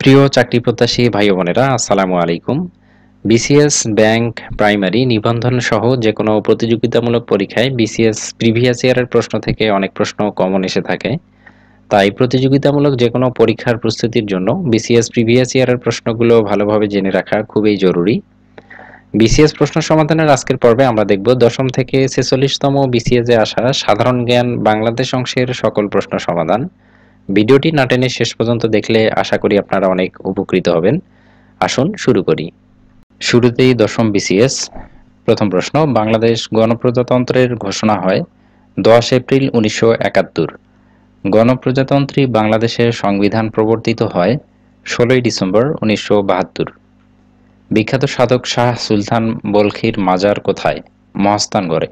প্রিয় চাকরি প্রত্যাশী ভাই ও বোনেরা, আসসালামু আলাইকুম। বিসিএস, ব্যাংক, প্রাইমারি, নিবন্ধন সহ যে কোনো প্রতিযোগিতামূলক পরীক্ষায় বিসিএস প্রিভিয়াস ইয়ারের প্রশ্ন থেকে অনেক প্রশ্ন কমন এসে থাকে। তাই প্রতিযোগিতামূলক যে কোনো পরীক্ষার প্রস্তুতির জন্য বিসিএস প্রিভিয়াস ইয়ারের প্রশ্নগুলো ভালোভাবে জেনে রাখা খুবই জরুরি। বিসিএস প্রশ্ন সমাধানের আজকের পর্বে আমরা দেখব দশম থেকে 46তম বিসিএস-এ আসা সাধারণ জ্ঞান বাংলাদেশ অংশের সকল প্রশ্ন সমাধান। ভিডিওটি না টেনে শেষ পর্যন্ত দেখলে আশা করি আপনারা অনেক উপকৃত হবেন। আসুন শুরু করি। শুরুতেই দশম বিসিএস। প্রথম প্রশ্ন, বাংলাদেশ গণপ্রজাতন্ত্রের ঘোষণা হয় 10 এপ্রিল 1971। গণপ্রজাতন্ত্রী বাংলাদেশের সংবিধান প্রবর্তিত হয় 16 ডিসেম্বর 1972। বিখ্যাত সাধক শাহ সুলতান বলখির মাজার কোথায়? মহাস্থানগড়ে।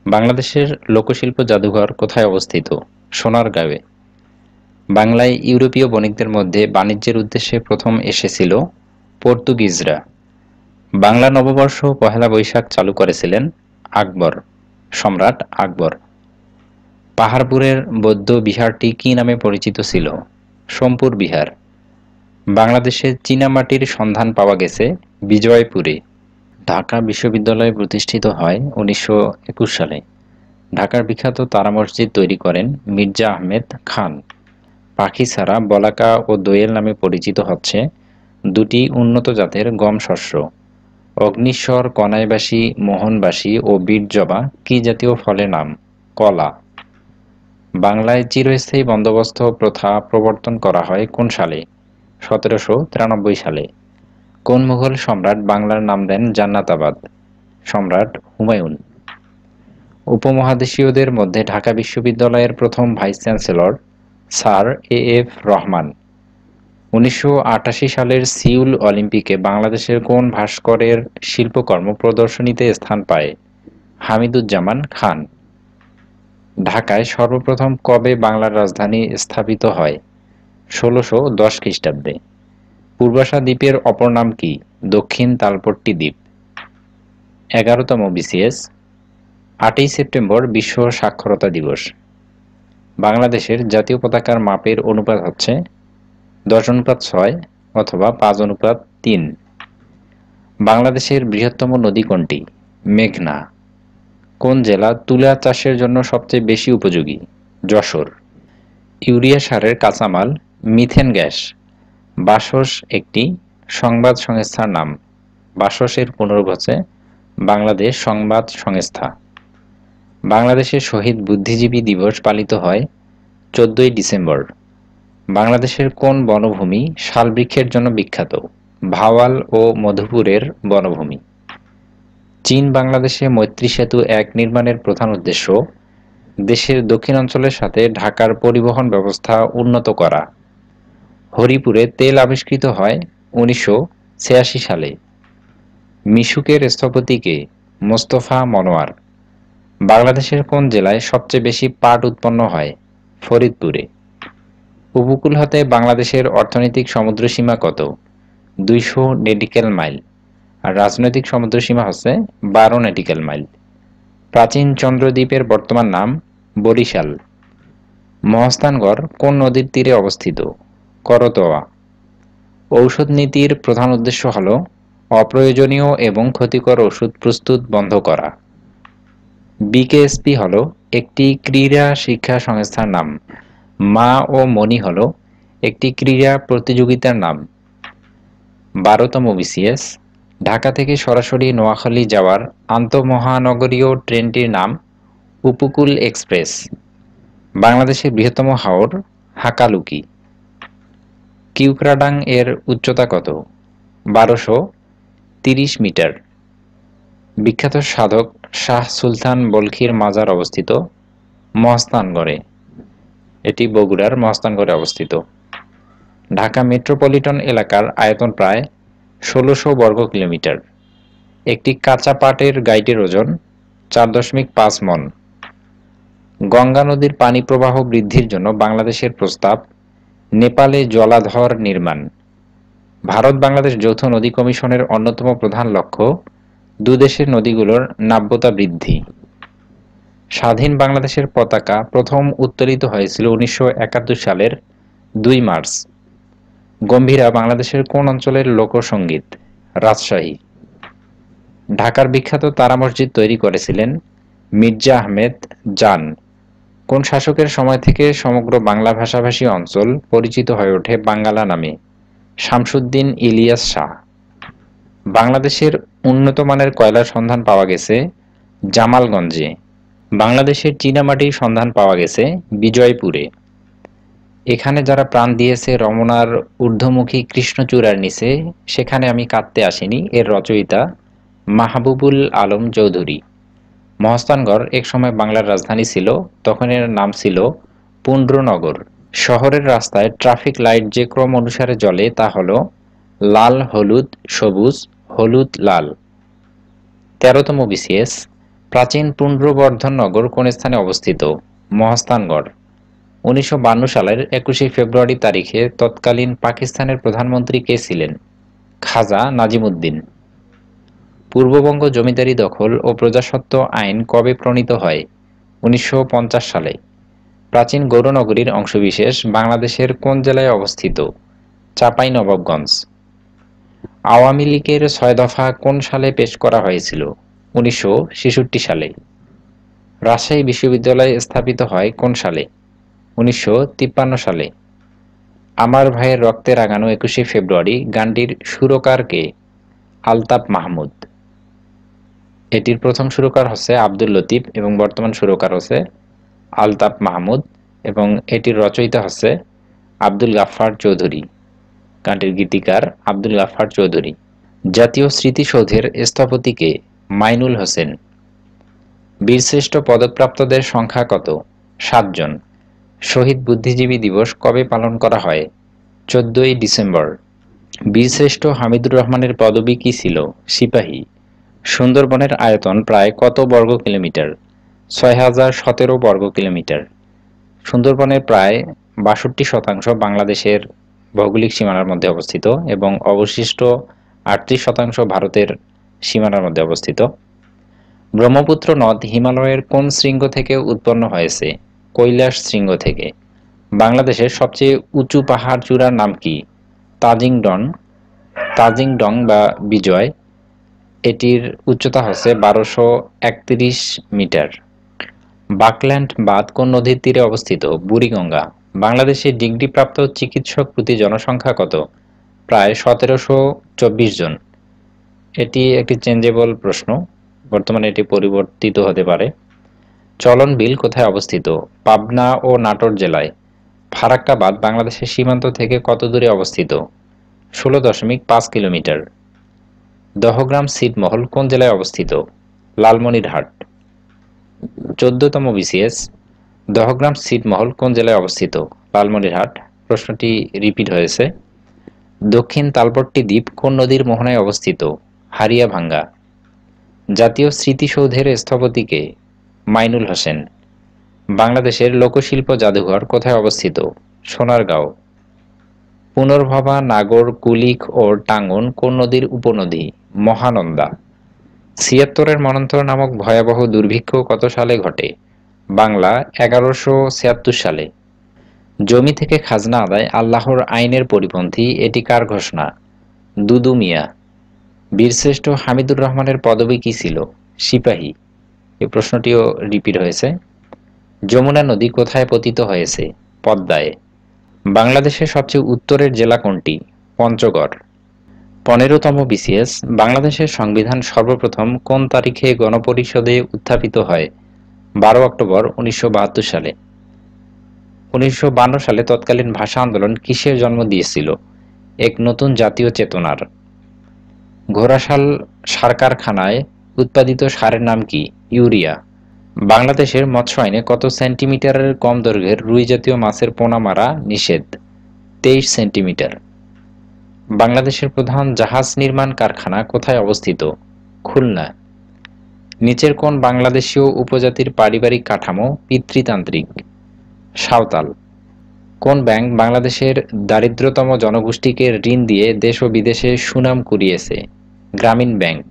বাংলাদেশের লোকশিল্প জাদুঘর কোথায় অবস্থিত? সোনারগাঁয়ে। বাংলায় ইউরোপীয় বণিকদের মধ্যে বাণিজ্যের উদ্দেশ্যে প্রথম এসেছিল পর্তুগিজরা। বাংলা নববর্ষ পহেলা বৈশাখ চালু করেছিলেন আকবর, সম্রাট আকবর। পাহাড়পুরের বৌদ্ধ বিহারটি কী নামে পরিচিত ছিল? সোমপুর বিহার। বাংলাদেশে চীনামাটির সন্ধান পাওয়া গেছে বিজয়পুরে। ঢাকা বিশ্ববিদ্যালয় প্রতিষ্ঠিত হয় 1921 সালে। ঢাকার বিখ্যাত তারা মসজিদ তৈরি করেন মির্জা আহমেদ খান। পাখি ছাড়া বলাকা ও দোয়েল নামে পরিচিত হচ্ছে দুটি উন্নত জাতের গম শস্য। অগ্নিশ্বর, কনাইবাসী, মোহনবাসী ও বীরজবা কি জাতীয় ফলের নাম? কলা। বাংলায় চিরস্থায়ী বন্দোবস্ত প্রথা প্রবর্তন করা হয় কোন সালে? 1793 সালে। কোন মুঘল সম্রাট বাংলার নাম দেন জান্নাতাবাদ? সম্রাট হুমায়ুন। উপমহাদেশীয়দের মধ্যে ঢাকা বিশ্ববিদ্যালয়ের প্রথম vice chancellor sir A F. Rahman. 1988 সালের সিউল অলিম্পিকে বাংলাদেশের কোন ভাস্করের শিল্পকর্ম প্রদর্শনীতে স্থান পায়? হামিদুজ্জামান খান। ঢাকায় সর্বপ্রথম কবে বাংলার রাজধানী স্থাপিত হয়? 1610 খ্রিস্টাব্দে। পূর্বাশা দ্বীপের অপর নাম কি? দক্ষিণ তালপট্টি দ্বীপ। 11তম বিসিএস। 8ই সেপ্টেম্বর বিশ্ব সাক্ষরতা দিবস। বাংলাদেশের জাতীয় পতাকার মাপের অনুপাত হচ্ছে 10:6 অথবা 5:3। বাংলাদেশের বৃহত্তম নদী কোনটি? মেঘনা। কোন জেলা তুলা চাষের জন্য সবচেয়ে বেশি উপযোগী? যশোর। ইউরিয়া সারের কাঁচামাল মিথেন গ্যাস। বাসস একটি সংবাদ সংস্থার নাম। বাসস-এর পুনরূপ হচ্ছে বাংলাদেশ সংবাদ সংস্থা। বাংলাদেশের শহীদ বুদ্ধিজীবী দিবস পালিত হয় 14ই ডিসেম্বর। বাংলাদেশের কোন বনভূমি শালবৃক্ষের জন্য বিখ্যাত? ভাওয়াল ও মধুপুরের বনভূমি। চীন বাংলাদেশে মৈত্রী সেতু 1 নির্মাণের প্রধান উদ্দেশ্য দেশের দক্ষিণাঞ্চলের সাথে ঢাকার পরিবহন ব্যবস্থা উন্নত করা। হরিপুরে তেল আবিষ্কৃত হয় 1986 সালে। মিশুকের স্থপতি কে? মোস্তফা মনোয়ার। বাংলাদেশের কোন জেলায় সবচেয়ে বেশি পাট উৎপন্ন হয়? ফরিদপুরে। উপকূল হতে বাংলাদেশের অর্থনৈতিক সমুদ্রসীমা কত? 200 নটিক্যাল মাইল। আর রাজনৈতিক সমুদ্রসীমা হচ্ছে 12 নটিক্যাল মাইল। প্রাচীন চন্দ্রদ্বীপের বর্তমান নাম বরিশাল। মহাস্থানগড় কোন নদীর তীরে অবস্থিত? করতোয়া। ঔষধ নীতির প্রধান উদ্দেশ্য হল অপ্রয়োজনীয় এবং ক্ষতিকর ওষুধ প্রস্তুত বন্ধ করা। বিকেএসপি হল একটি ক্রীড়া শিক্ষা সংস্থার নাম। মা ও মণি হল একটি ক্রীড়া প্রতিযোগিতার নাম। 12তম বিসিএস। ঢাকা থেকে সরাসরি নোয়াখালী যাওয়ার আন্তঃমহানগরীয় ট্রেনটির নাম উপকূল এক্সপ্রেস। বাংলাদেশের বৃহত্তম হাওর হাকালুকি। কিউক্রাডাং এর উচ্চতা কত? 1230 মিটার। বিখ্যাত সাধক শাহ সুলতান বলখির মাজার অবস্থিত মহাস্থানগড়ে। এটি বগুড়ার মহাস্থানগড়ে অবস্থিত। ঢাকা মেট্রোপলিটন এলাকার আয়তন প্রায় 1600 বর্গ কিলোমিটার। একটি কাঁচা পাটের গাইটের ওজন 4.5 মণ। গঙ্গা নদীর পানি প্রবাহ বৃদ্ধির জন্য বাংলাদেশের প্রস্তাব নেপালে জলাধর নির্মাণ। ভারত বাংলাদেশ যৌথ নদী কমিশনের অন্যতম প্রধান লক্ষ্য দুদেশের নদীগুলোর নাব্যতা বৃদ্ধি। স্বাধীন বাংলাদেশের পতাকা প্রথম উত্তোলিত হয়েছিল 1971 সালের 2 মার্চ। গম্ভীরা বাংলাদেশের কোন অঞ্চলের লোকসঙ্গীত? রাজশাহী। ঢাকার বিখ্যাত তারা মসজিদ তৈরি করেছিলেন মির্জা আহমেদ জান কোন শাসকের সময় থেকে সমগ্র বাংলা ভাষাভাষী অঞ্চল পরিচিত হয়ে ওঠে বাঙ্গালা নামে? শামসুদ্দিন ইলিয়াস শাহ। বাংলাদেশের উন্নত মানের কয়লার সন্ধান পাওয়া গেছে জামালগঞ্জে। বাংলাদেশের চীনামাটির সন্ধান পাওয়া গেছে বিজয়পুরে। এখানে যারা প্রাণ দিয়েছে রমনার ঊর্ধ্বমুখী কৃষ্ণচূড়ার নিচে, সেখানে আমি কাঁদতে আসিনি এর রচয়িতা মাহবুবুল আলম চৌধুরী। মহাস্থানগড় একসময় বাংলার রাজধানী ছিল, তখন এর নাম ছিল পুন্ড্রনগর। শহরের রাস্তায় ট্রাফিক লাইট যে ক্রম অনুসারে জ্বলে তা হল লাল হলুদ সবুজ হলুদ লাল। ১৩তম বিসিএস প্রাচীন পুন্ড্রবর্ধন নগর কোন স্থানে অবস্থিত? মহাস্থানগড়। ১৯৫২ সালের ২১শে ফেব্রুয়ারি তারিখে তৎকালীন পাকিস্তানের প্রধানমন্ত্রী কে ছিলেন? খাজা নাজিমুদ্দিন। পূর্ববঙ্গ জমিদারি দখল ও প্রজাস্বত্ব আইন কবে প্রণীত হয়? ১৯৫০ সালে। প্রাচীন গৌরনগরীর অংশবিশেষ বাংলাদেশের কোন জেলায় অবস্থিত? চাঁপাইনবাবগঞ্জ। আওয়ামী লীগের ৬ দফা কোন সালে পেশ করা হয়েছিল? ১৯৬৬ সালে। রাজশাহী বিশ্ববিদ্যালয় স্থাপিত হয় কোন সালে? ১৯৫৩ সালে। আমার ভাইয়ের রক্তে রাঙানো ২১শে ফেব্রুয়ারি গানটির সুরকার কে? আলতাফ মাহমুদ। এটির প্রথম সুরকার হচ্ছে আব্দুল লতিফ এবং বর্তমান সুরকার হচ্ছে আলতাফ মাহমুদ এবং এটির রচয়িতা হচ্ছে আব্দুল গাফফার চৌধুরী। গানটির গীতিকার আব্দুল গাফফার চৌধুরী। জাতীয় স্মৃতিসৌধের স্থপতি কে? মাইনুল হোসেন। বীরশ্রেষ্ঠ পদকপ্রাপ্তদের সংখ্যা কত? ৭ জন। শহীদ বুদ্ধিজীবী দিবস কবে পালন করা হয়? ১৪ই ডিসেম্বর। বীরশ্রেষ্ঠ হামিদুর রহমানের পদবি কি ছিল? সিপাহী। সুন্দরবনের আয়তন প্রায় কত বর্গ কিলোমিটার? ৬,০১৭ বর্গ কিলোমিটার। সুন্দরবনের প্রায় ৬২% বাংলাদেশের ভৌগোলিক সীমানার মধ্যে অবস্থিত এবং অবশিষ্ট ৩৮% ভারতের সীমানার মধ্যে অবস্থিত। ব্রহ্মপুত্র নদ হিমালয়ের কোন শৃঙ্গ থেকে উৎপন্ন হয়েছে? কৈলাস শৃঙ্গ থেকে। বাংলাদেশের সবচেয়ে উঁচু পাহাড় চূড়ার নাম কি? তাজিংডং বা বিজয়। এটির উচ্চতা হচ্ছে ১২৩১ মিটার। বাকল্যান্ড বাঁধ কোন নদীর তীরে অবস্থিত? বুড়িগঙ্গা। বাংলাদেশে ডিগ্রিপ্রাপ্ত চিকিৎসক প্রতি জনসংখ্যা কত? প্রায় ১৭২৪ জন। এটি একটি চেঞ্জেবল প্রশ্ন, বর্তমানে এটি পরিবর্তিত হতে পারে। চলন বিল কোথায় অবস্থিত? পাবনা ও নাটোর জেলায়। ফারাক্কা বাঁধ বাংলাদেশের সীমান্ত থেকে কত দূরে অবস্থিত? ১৬.৫ কিলোমিটার। দহগ্রাম ছিটমহল কোন জেলায় অবস্থিত? লালমনিরহাট। ১৪তম বিসিএস দহগ্রাম ছিটমহল কোন জেলায় অবস্থিত? লালমনিরহাট। প্রশ্নটি রিপিট হয়েছে। দক্ষিণ তালপট্টি দ্বীপ কোন নদীর মোহনায় অবস্থিত? হারিয়াভাঙ্গা। জাতীয় স্মৃতিসৌধের স্থপতি কে? মাইনুল হোসেন। বাংলাদেশের লোকশিল্প জাদুঘর কোথায় অবস্থিত? সোনারগাঁও। পুনর্ভবা, নাগর, কুলিক ও টাঙ্গন কোন নদীর উপনদী? মহানন্দা। ৭৬-এর মন্বন্তর নামক ভয়াবহ দুর্ভিক্ষ কত সালে ঘটে? বাংলা ১১৭৬ সালে। জমি থেকে খাজনা আদায় আল্লাহর আইনের পরিপন্থী, এটি কার ঘোষণা? দুদু মিয়া। বীরশ্রেষ্ঠ হামিদুর রহমানের পদবি কি ছিল? সিপাহী। এই প্রশ্নটিও রিপিট হয়েছে। যমুনা নদী কোথায় পতিত হয়েছে? পদ্মায়। বাংলাদেশের সবচেয়ে উত্তরের জেলা কোনটি? পঞ্চগড়। ১৫তম বিসিএস বাংলাদেশের সংবিধান সর্বপ্রথম কোন তারিখে গণপরিষদে উত্থাপিত হয়? ১২ অক্টোবর ১৯৭২ সালে। ১৯৫২ সালে তৎকালীন ভাষা আন্দোলন কিসের জন্ম দিয়েছিল? এক নতুন জাতীয় চেতনার। ঘোড়াশাল সার কারখানায় উৎপাদিত সারের নাম কি? ইউরিয়া। বাংলাদেশের মৎস্য আইনে কত সেন্টিমিটারের কম দৈর্ঘ্যের রুই জাতীয় মাছের পোনা মারা নিষেধ? ২৩ সেন্টিমিটার। বাংলাদেশের প্রধান জাহাজ নির্মাণ কারখানা কোথায় অবস্থিত? খুলনা। নিচের কোন বাংলাদেশীয় উপজাতির পারিবারিক কাঠামো পিতৃতান্ত্রিক? সাঁওতাল। কোন ব্যাংক বাংলাদেশের দারিদ্রতম জনগোষ্ঠীকে ঋণ দিয়ে দেশ ও বিদেশে সুনাম কুড়িয়েছে? গ্রামীণ ব্যাংক।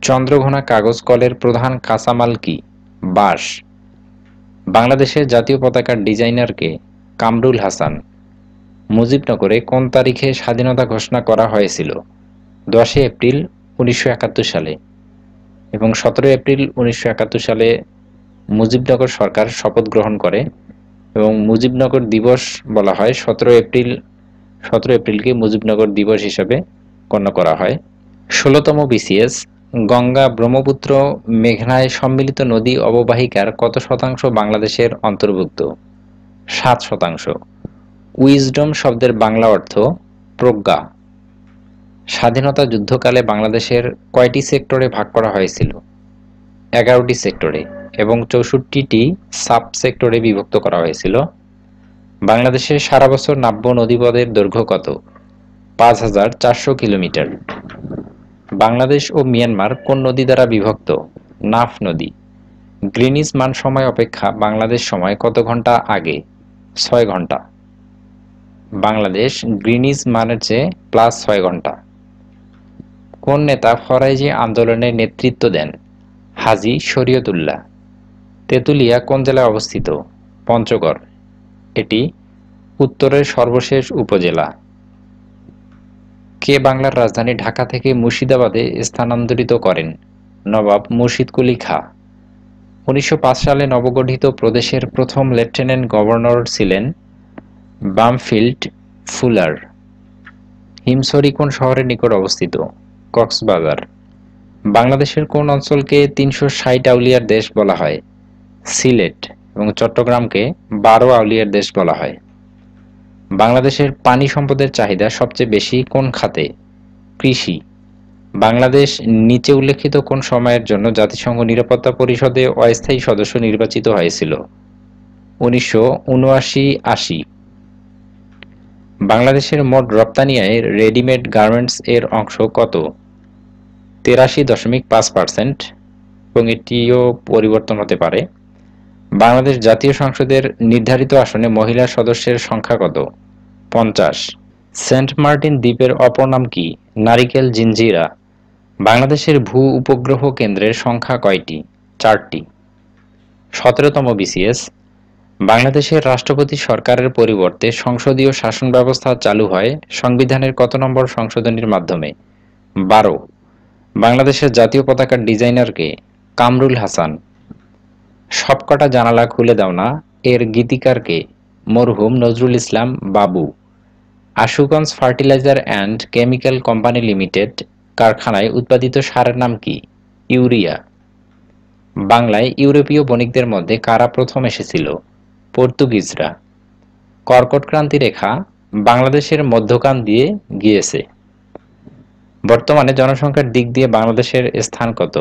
চন্দ্রঘোনা কাগজ কলের প্রধান কাঁচামাল কি? বাঁশ। বাংলাদেশের জাতীয় পতাকার ডিজাইনার কে? কামরুল হাসান। মুজিবনগরে কোন তারিখে স্বাধীনতা ঘোষণা করা হয়েছিল? 10 এপ্রিল 1971 সালে এবং 17 এপ্রিল 1971 সালে মুজিবনগর সরকার শপথ গ্রহণ করে এবং মুজিবনগর দিবস বলা হয়। 17 এপ্রিলকে মুজিবনগর দিবস হিসেবে গণ্য করা হয়। 16তম বিসিএস গঙ্গা ব্রহ্মপুত্র মেঘনায় সম্মিলিত নদী অববাহিকার কত শতাংশ বাংলাদেশের অন্তর্ভুক্ত? 7%। উইজডম শব্দের বাংলা অর্থ প্রজ্ঞা। স্বাধীনতা যুদ্ধকালে বাংলাদেশের কয়টি সেক্টরে ভাগ করা হয়েছিল? 11টি সেক্টরে এবং 64টি সাব সেক্টরে বিভক্ত করা হয়েছিল। বাংলাদেশের সারা বছর নাব্য নদীপথের দৈর্ঘ্য কত? 5400 কিলোমিটার। বাংলাদেশ ও মিয়ানমার কোন নদী দ্বারা বিভক্ত? নাফ নদী। গ্রিনিচ মান সময় অপেক্ষা বাংলাদেশ সময় কত ঘন্টা আগে? 6 ঘন্টা। বাংলাদেশ গ্রিনিচ মানের চেয়ে +6 ঘন্টা। কোন নেতা ফরাইজি আন্দোলনের নেতৃত্ব দেন? হাজী শরীয়তুল্লাহ। তেঁতুলিয়া কোন জেলায় অবস্থিত? পঞ্চগড়। এটি উত্তরের সর্বশেষ উপজেলা। কে বাংলার রাজধানী ঢাকা থেকে মুর্শিদাবাদে স্থানান্তরিত করেন? নবাব মুর্শিদ কুলি খাঁ। 1905 সালে নবগঠিত প্রদেশের প্রথম লেফটেন্যান্ট গভর্নর ছিলেন বামফিল্ড ফুলার। হিমছড়ি কোন শহরের নিকট অবস্থিত? কক্সবাজার। বাংলাদেশের কোন অঞ্চলকে 360 আউলিয়ার দেশ বলা হয়? সিলেট। এবং চট্টগ্রামকে 12 আউলিয়ার দেশ বলা হয়। বাংলাদেশের পানি সম্পদের চাহিদা সবচেয়ে বেশি কোন খাতে? কৃষি। বাংলাদেশ নিচে উল্লেখিত কোন সময়ের জন্য জাতিসংঘ নিরাপত্তা পরিষদে অস্থায়ী সদস্য নির্বাচিত হয়েছিল? 1979-80। বাংলাদেশের মোট রপ্তানি আয়ের রেডিমেড গার্মেন্টস এর অংশ কত? 83.5% এবং এটিও পরিবর্তন হতে পারে। বাংলাদেশ জাতীয় সংসদের নির্ধারিত আসনে মহিলা সদস্যের সংখ্যা কত? 50। সেন্ট মার্টিন দ্বীপের অপর নাম কি? নারিকেল জিঞ্জিরা। বাংলাদেশের ভূ উপগ্রহ কেন্দ্রের সংখ্যা কয়টি? 4টি। 17তম বিসিএস বাংলাদেশের রাষ্ট্রপতি সরকারের পরিবর্তে সংসদীয় শাসন ব্যবস্থা চালু হয় সংবিধানের কত নম্বর সংশোধনীর মাধ্যমে? 12। বাংলাদেশের জাতীয় পতাকার ডিজাইনার কে? কামরুল হাসান। সবকটা জানালা খুলে দাও না এর গীতিকার কে? মরহুম নজরুল ইসলাম বাবু। Ashuganj fertiliser and chemical company limited কারখানায় উৎপাদিত সারের নাম কি? ইউরিয়া। বাংলায় ইউরোপীয় বণিকদের মধ্যে কারা প্রথম এসেছিল? পর্তুগিজরা। কর্কট ক্রান্তি রেখা বাংলাদেশের মধ্যখান দিয়ে গিয়েছে। বর্তমানে জনসংখ্যার দিক দিয়ে বাংলাদেশের স্থান কত?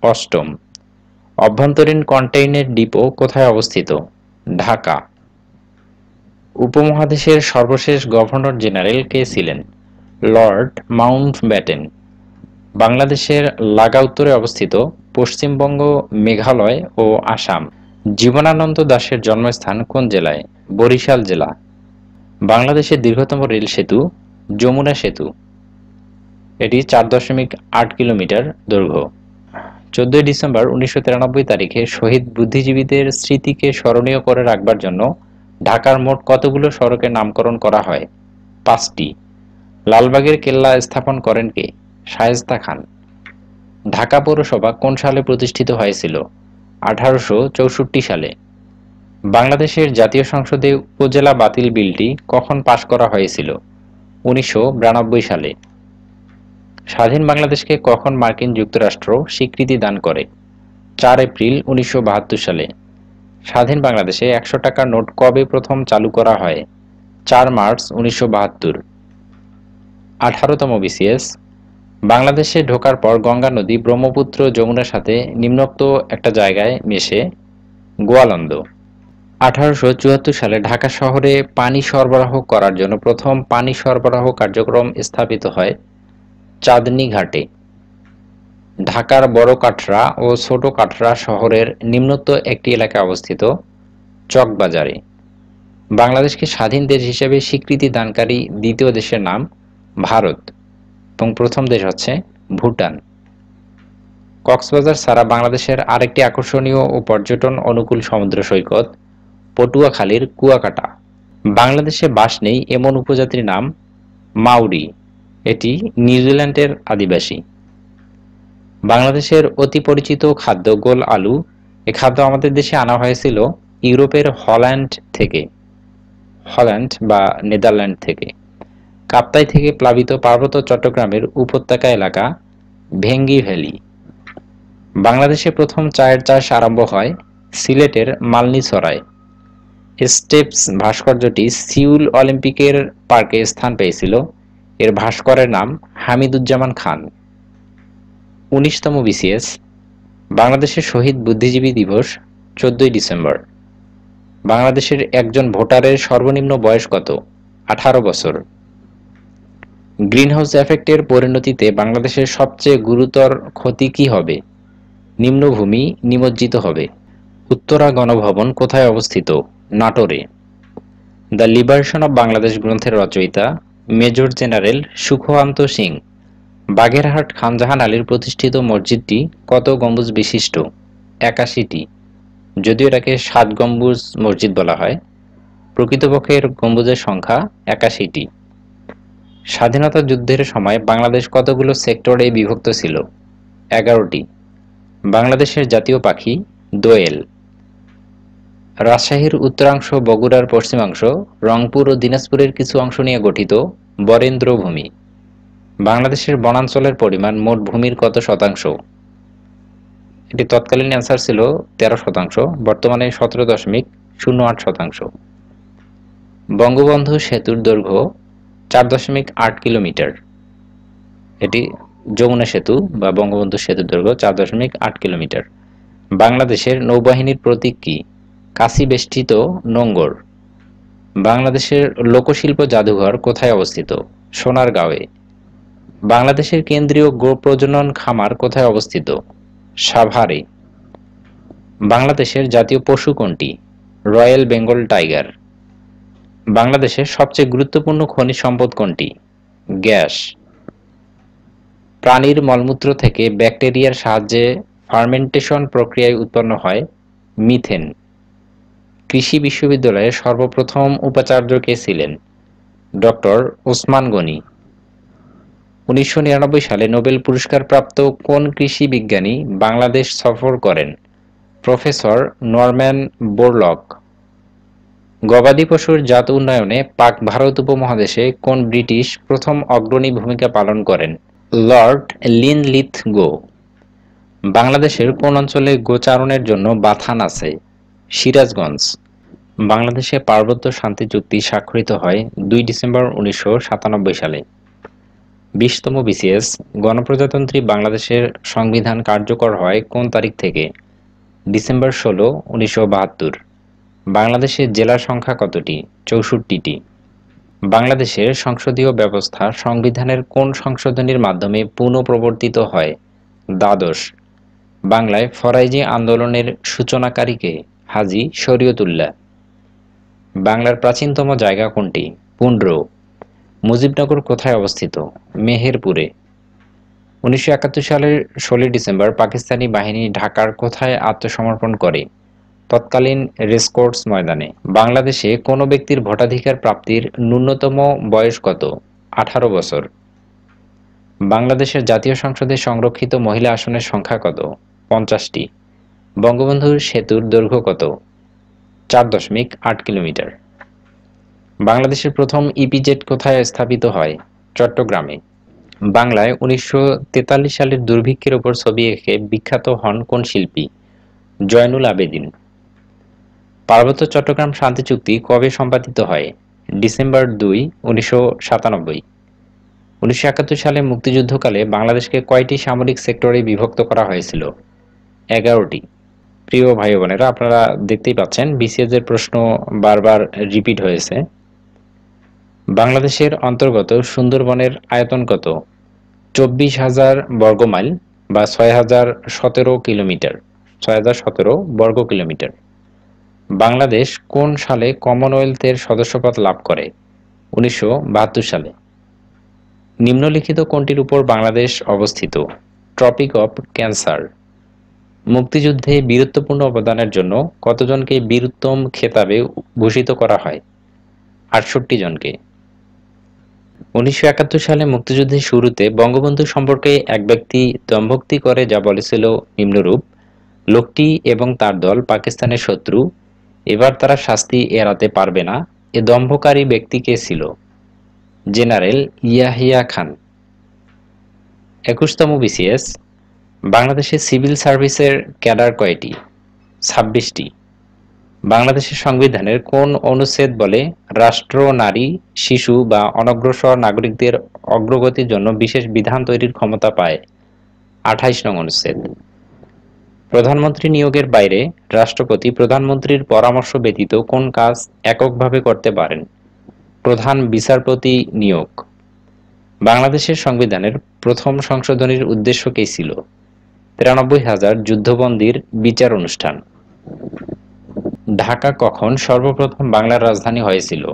8ম। অভ্যন্তরীণ কন্টেইনার ডিপো কোথায় অবস্থিত? ঢাকা। উপমহাদেশের সর্বশেষ গভর্নর জেনারেল কে ছিলেন? Lord Mountbatten. বাংলাদেশের লাগা উত্তরে অবস্থিত পশ্চিমবঙ্গ, মেঘালয় ও আসাম। জীবনানন্দ দাশের জন্মস্থান কোন জেলায়? বরিশাল জেলা। বাংলাদেশের দীর্ঘতম রেল সেতু যমুনা সেতু। এটি 4.8 কিলোমিটার দৈর্ঘ্য। 14 ডিসেম্বর 1993 তারিখে শহীদ বুদ্ধিজীবীদের স্মৃতিকে স্মরণীয় করে রাখবার জন্য ঢাকার মোট কতগুলো সড়কের নামকরণ করা হয়? 5টি। লালবাগের কেল্লা স্থাপন করেন কে? শায়েস্তা খান। ঢাকা পৌরসভা কোন সালে প্রতিষ্ঠিত হয়েছিল? 1864 সালে। বাংলাদেশের জাতীয় সংসদে উপজেলা বাতিল বিলটি কখন পাস করা হয়েছিল? 1992 সালে। স্বাধীন বাংলাদেশকে কখন মার্কিন যুক্তরাষ্ট্র স্বীকৃতি দান করে? 4 এপ্রিল 1972 সালে। স্বাধীন বাংলাদেশে 100 টাকার নোট কবে প্রথম চালু করা হয়? 4 মার্চ 1972। 18তম বিসিএস বাংলাদেশে ঢোকার পর গঙ্গা নদী ব্রহ্মপুত্র যমুনার সাথে নিম্নোক্ত একটা জায়গায় মেশে? গোয়ালন্দ। 1874 সালে ঢাকা শহরে পানি সরবরাহ করার জন্য প্রথম পানি সরবরাহ কার্যক্রম স্থাপিত হয় চাঁদনী ঘাটে। ঢাকার বড় কাটরা ও ছোট কাটরা শহরের নিম্নোক্ত একটি এলাকায় অবস্থিত চকবাজারে। বাংলাদেশকে স্বাধীন দেশ হিসেবে স্বীকৃতি দানকারী দ্বিতীয় দেশের নাম ভারত এবং প্রথম দেশ হচ্ছে ভুটান। কক্সবাজার ছাড়া বাংলাদেশের আরেকটি আকর্ষণীয় ও পর্যটন অনুকূল সমুদ্র সৈকত পটুয়াখালীর কুয়াকাটা। বাংলাদেশে বাস নেই এমন উপজাতির নাম মাউরি, এটি নিউজিল্যান্ডের আদিবাসী। বাংলাদেশের অতি পরিচিত খাদ্য গোল আলু, এ খাদ্য আমাদের দেশে আনা হয়েছিল ইউরোপের হল্যান্ড বা নেদারল্যান্ড থেকে। কাপ্তাই থেকে প্লাবিত পার্বত্য চট্টগ্রামের উপত্যকা এলাকা ভেঙ্গি ভ্যালি। বাংলাদেশে প্রথম চায়ের চাষ আরম্ভ হয় সিলেটের মালনীছড়ায়। স্টেপস ভাস্কর্যটি সিউল অলিম্পিকের পার্কে স্থান পেয়েছিল। এর ভাস্করের নাম হামিদুজ্জামান খান। ১৯তম বিসিএস। বাংলাদেশের শহীদ বুদ্ধিজীবী দিবস ১৪ই ডিসেম্বর। বাংলাদেশের একজন ভোটারের সর্বনিম্ন বয়স কত? ১৮ বছর। গ্রিনহাউস এফেক্টের পরিণতিতে বাংলাদেশের সবচেয়ে গুরুতর ক্ষতি কি হবে? নিম্নভূমি নিমজ্জিত হবে। উত্তরা গণভবন কোথায় অবস্থিত? নাটোরে। দ্য লিবারেশন অব বাংলাদেশ গ্রন্থের রচয়িতা মেজর জেনারেল সুখোয়ান্ত সিং। বাগেরহাট খান জাহান আলীর প্রতিষ্ঠিত মসজিদটি কত গম্বুজ বিশিষ্ট? ৮১টি। যদিও এটাকে ৭ গম্বুজ মসজিদ বলা হয়, প্রকৃতপক্ষে এর গম্বুজের সংখ্যা ৮১টি। স্বাধীনতা যুদ্ধের সময় বাংলাদেশ কতগুলো সেক্টরে বিভক্ত ছিল? ১১টি। বাংলাদেশের জাতীয় পাখি দোয়েল। রাজশাহীর উত্তরাংশ, বগুড়ার পশ্চিমাংশ, রংপুর ও দিনাজপুরের কিছু অংশ নিয়ে গঠিত বরেন্দ্র ভূমি। বাংলাদেশের বনাঞ্চলের পরিমাণ মোট ভূমির কত শতাংশ? এটি তৎকালীন অ্যান্সার ছিল ১৩%, বর্তমানে ১৭.০৮%। বঙ্গবন্ধু সেতুর দৈর্ঘ্য ৪.৮ কিলোমিটার। এটি যমুনা সেতু বা বঙ্গবন্ধু সেতুর দৈর্ঘ্য ৪.৮ কিলোমিটার। বাংলাদেশের নৌবাহিনীর প্রতীক কি? কাঁচি বেষ্টিত নোঙর। বাংলাদেশের লোকশিল্প জাদুঘর কোথায় অবস্থিত? সোনারগাঁওয়ে। বাংলাদেশের কেন্দ্রীয় গো প্রজনন খামার কোথায় অবস্থিত? সাভারে। বাংলাদেশের জাতীয় পশু কোনটি? Royal Bengal tiger. বাংলাদেশের সবচেয়ে গুরুত্বপূর্ণ খনিজ সম্পদ কোনটি? গ্যাস। প্রাণীর মলমূত্র থেকে ব্যাকটেরিয়ার সাহায্যে ফার্মেন্টেশন প্রক্রিয়ায় উৎপন্ন হয় মিথেন। কৃষি বিশ্ববিদ্যালয়ের সর্বপ্রথম উপাচার্য কে ছিলেন? ডক্টর ওসমান গনি। ১৯৯৯ সালে নোবেল পুরস্কারপ্রাপ্ত কোন কৃষি বিজ্ঞানী বাংলাদেশ সফর করেন? Professor Norman Borlaug. গবাদি পশুর জাত উন্নয়নে পাক ভারত উপমহাদেশে কোন ব্রিটিশ প্রথম অগ্রণী ভূমিকা পালন করেন? Lord Linlithgow. বাংলাদেশের কোন অঞ্চলে গোচারণের জন্য বাথান আছে? সিরাজগঞ্জ। বাংলাদেশে পার্বত্য শান্তি চুক্তি স্বাক্ষরিত হয় ২ ডিসেম্বর ১৯৯৭ সালে। ২০তম বিসিএস। গণপ্রজাতন্ত্রী বাংলাদেশের সংবিধান কার্যকর হয় কোন তারিখ থেকে? ডিসেম্বর ১৬, ১৯৭২। বাংলাদেশের জেলার সংখ্যা কতটি? ৬৪টি। বাংলাদেশের সংসদীয় ব্যবস্থা সংবিধানের কোন সংশোধনীর মাধ্যমে পুনঃপ্রবর্তিত হয়? দ্বাদশ। বাংলায় ফরাইজি আন্দোলনের সূচনাকারী কে? হাজী শরীয়তুল্লাহ। বাংলার প্রাচীনতম জায়গা কোনটি? পুন্ড্র। মুজিবনগর কোথায় অবস্থিত? মেহেরপুরে। ১৯৭১ সালের ১৬ ডিসেম্বর পাকিস্তানি বাহিনী ঢাকার কোথায় আত্মসমর্পণ করে? তৎকালীন রেসকোর্স ময়দানে। বাংলাদেশে কোনো ব্যক্তির ভোটাধিকার প্রাপ্তির ন্যূনতম বয়স কত? ১৮ বছর। বাংলাদেশের জাতীয় সংসদে সংরক্ষিত মহিলা আসনের সংখ্যা কত? ৫০টি। বঙ্গবন্ধু সেতুর দৈর্ঘ্য কত? ৪.৮ কিলোমিটার। বাংলাদেশের প্রথম ইপিজেড কোথায় স্থাপিত হয়? চট্টগ্রামে। বাংলায় ১৯৪৩ সালের দুর্ভিক্ষের ওপর ছবি এঁকে বিখ্যাত হন কোন শিল্পী? জয়নুল আবেদিন। পার্বত্য চট্টগ্রাম শান্তি চুক্তি কবে সম্পাদিত হয়? ডিসেম্বর ২, ১৯৯৭। ১৯৭১ সালে মুক্তিযুদ্ধকালে বাংলাদেশকে কয়টি সামরিক সেক্টরে বিভক্ত করা হয়েছিল? ১১টি। প্রিয় ভাই বোনেরা, আপনারা দেখতেই পাচ্ছেন বিসিএস এর প্রশ্ন বারবার রিপিট হয়েছে। বাংলাদেশের অন্তর্গত সুন্দরবনের আয়তন কত? ২৪,০০০ বর্গমাইল বা ৬,০১৭ কিলোমিটার। ৬,০১৭ বর্গ কিলোমিটার। বাংলাদেশ কোন সালে কমনওয়েলথের সদস্যপদ লাভ করে? ১৯৭২ সালে। নিম্নলিখিত কোনটির উপর বাংলাদেশ অবস্থিত? Tropic of cancer. মুক্তিযুদ্ধে বীরত্বপূর্ণ অবদানের জন্য কতজনকে বীরোত্তম খেতাবে ভূষিত করা হয়? 68 জনকে। 1971 সালে মুক্তিযুদ্ধের শুরুতে বঙ্গবন্ধু সম্পর্কে এক ব্যক্তি দম্ভোক্তি করে যা বলেছিল নিম্নরূপ: লোকটি এবং তার দল পাকিস্তানের শত্রু, এবার তারা শাস্তি এড়াতে পারবে না। এ দম্ভকারী ব্যক্তি কে ছিল? জেনারেল ইয়াহিয়া খান। 21তম বিসিএস, বাংলাদেশের সিভিল সার্ভিসের ক্যাডার কয়টি? 26টি। বাংলাদেশের সংবিধানের কোন অনুচ্ছেদ বলে রাষ্ট্র নারী, শিশু বা অনগ্রসর নাগরিকদের অগ্রগতির জন্য বিশেষ বিধান তৈরির ক্ষমতা পায়? 28 নং অনুচ্ছেদ। প্রধানমন্ত্রী নিয়োগের বাইরে রাষ্ট্রপতি প্রধানমন্ত্রীর পরামর্শ ব্যতীত কোন কাজ এককভাবে করতে পারেন? প্রধান বিচারপতি নিয়োগ। বাংলাদেশের সংবিধানের প্রথম সংশোধনীর উদ্দেশ্য কী ছিল? 93,000 যুদ্ধবন্দীর বিচার অনুষ্ঠান। ঢাকা কখন সর্বপ্রথম বাংলার রাজধানী হয়েছিল?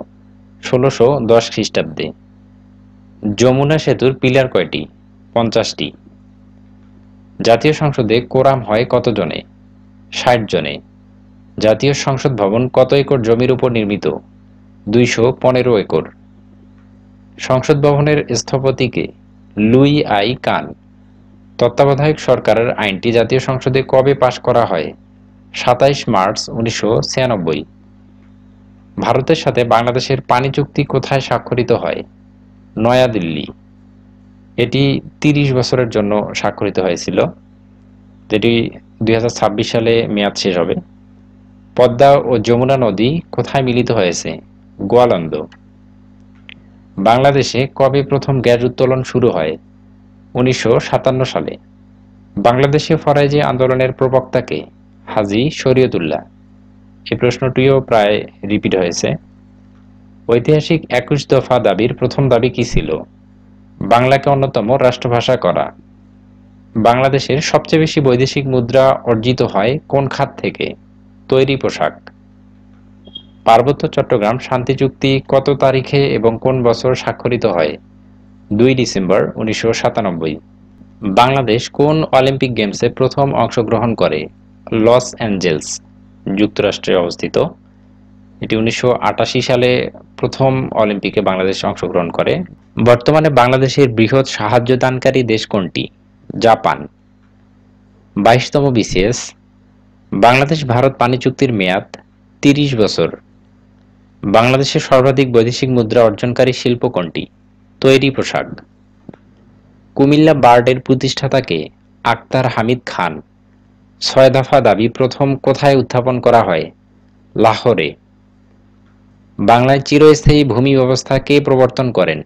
1610 খ্রিস্টাব্দে। যমুনা সেতুর পিলার কয়টি? 50টি। জাতীয় সংসদে কোরাম হয় কত জনে? 60 জনে। জাতীয় সংসদ ভবন কত একর জমির উপর নির্মিত? 215 একর। সংসদ ভবনের স্থপতি কে? লুই আই কান। তত্ত্বাবধায়ক সরকারের আইনটি জাতীয় সংসদে কবে পাশ করা হয়? 27 মার্চ 1996। ভারতের সাথে বাংলাদেশের পানি চুক্তি কোথায় স্বাক্ষরিত হয়? নয়াদিল্লি। এটি 30 বছরের জন্য স্বাক্ষরিত হয়েছিল, যেটি 2026 সালে মেয়াদ শেষ হবে। পদ্মা ও যমুনা নদী কোথায় মিলিত হয়েছে? গোয়ালন্দ। বাংলাদেশে কবে প্রথম গ্যাস উত্তোলন শুরু হয়? 1957 সালে। বাংলাদেশে ফরাজি আন্দোলনের প্রবক্তা কে? হাজী শরীয়তুল্লাহ। এই প্রশ্নটিও প্রায় রিপিট হয়েছে। ঐতিহাসিক 21 দফা দাবির প্রথম দাবি কি ছিল? বাংলাকে অন্যতম রাষ্ট্রভাষা করা। বাংলাদেশের সবচেয়ে বেশি বৈদেশিক মুদ্রা অর্জিত হয় কোন খাত থেকে? তৈরি পোশাক। পার্বত্য চট্টগ্রাম শান্তি চুক্তি কত তারিখে এবং কোন বছর স্বাক্ষরিত হয়? 2 ডিসেম্বর 1997। বাংলাদেশ কোন অলিম্পিক গেমসে প্রথম অংশগ্রহণ করে? লস অ্যাঞ্জেলস, যুক্তরাষ্ট্রে অবস্থিত। এটি 1988 সালে প্রথম অলিম্পিকে বাংলাদেশ অংশগ্রহণ করে। বর্তমানে বাংলাদেশের বৃহৎ সাহায্যদানকারী দেশ কোনটি? জাপান। 22তম বিসিএস, বাংলাদেশ ভারত পানি চুক্তির মেয়াদ 30 বছর। বাংলাদেশের সর্বাধিক বৈদেশিক মুদ্রা অর্জনকারী শিল্প কোনটি? তৈরি পোশাক। কুমিল্লা বার্ডের প্রতিষ্ঠাতা কে? আক্তার হামিদ খান। 6 দফা দাবি প্রথম কোথায় উত্থাপন করা হয়? লাহোরে। বাংলায় চিরস্থায়ী ভূমি ব্যবস্থা কে প্রবর্তন করেন?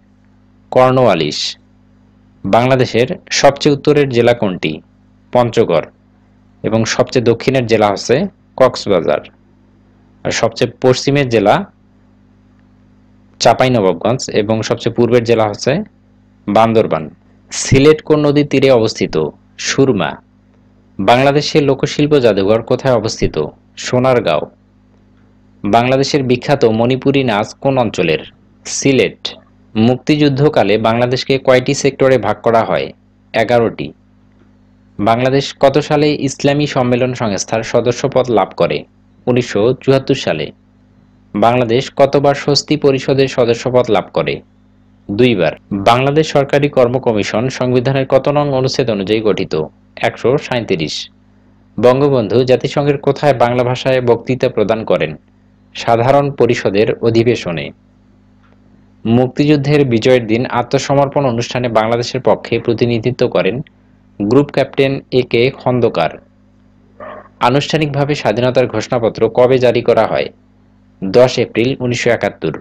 কর্নওয়ালিস। বাংলাদেশের সবচেয়ে উত্তরের জেলা কোনটি? পঞ্চগড়। এবং সবচেয়ে দক্ষিণের জেলা হচ্ছে কক্সবাজার। আর সবচেয়ে পশ্চিমের জেলা চাঁপাইনবাবগঞ্জ এবং সবচেয়ে পূর্বের জেলা হচ্ছে বান্দরবান। সিলেট কোন নদীর তীরে অবস্থিত? সুরমা। বাংলাদেশের লোকশিল্প জাদুঘর কোথায় অবস্থিত? সোনারগাঁও। বাংলাদেশের বিখ্যাত মণিপুরী নাচ কোন অঞ্চলের? সিলেট। মুক্তিযুদ্ধকালে বাংলাদেশকে কয়টি সেক্টরে ভাগ করা হয়? 11টি। বাংলাদেশ কত সালে ইসলামী সম্মেলন সংস্থার সদস্যপদ লাভ করে? 1974 সালে। বাংলাদেশ কতবার স্বস্তি পরিষদের সদস্যপদ লাভ করে? 2 বার। বাংলাদেশ সরকারি কর্ম কমিশন সংবিধানের কত নং অনুচ্ছেদ অনুযায়ী গঠিত? 137। বঙ্গবন্ধু জাতিসংঘের কোথায় বাংলা ভাষায় বক্তৃতা প্রদান করেন? সাধারণ পরিষদের অধিবেশনে। মুক্তিযুদ্ধের বিজয়ের দিন আত্মসমর্পণ অনুষ্ঠানে বাংলাদেশের পক্ষে প্রতিনিধিত্ব করেন গ্রুপ ক্যাপ্টেন এ কে খন্দকার। আনুষ্ঠানিকভাবে স্বাধীনতার ঘোষণাপত্র কবে জারি করা হয়? 10 এপ্রিল 1971।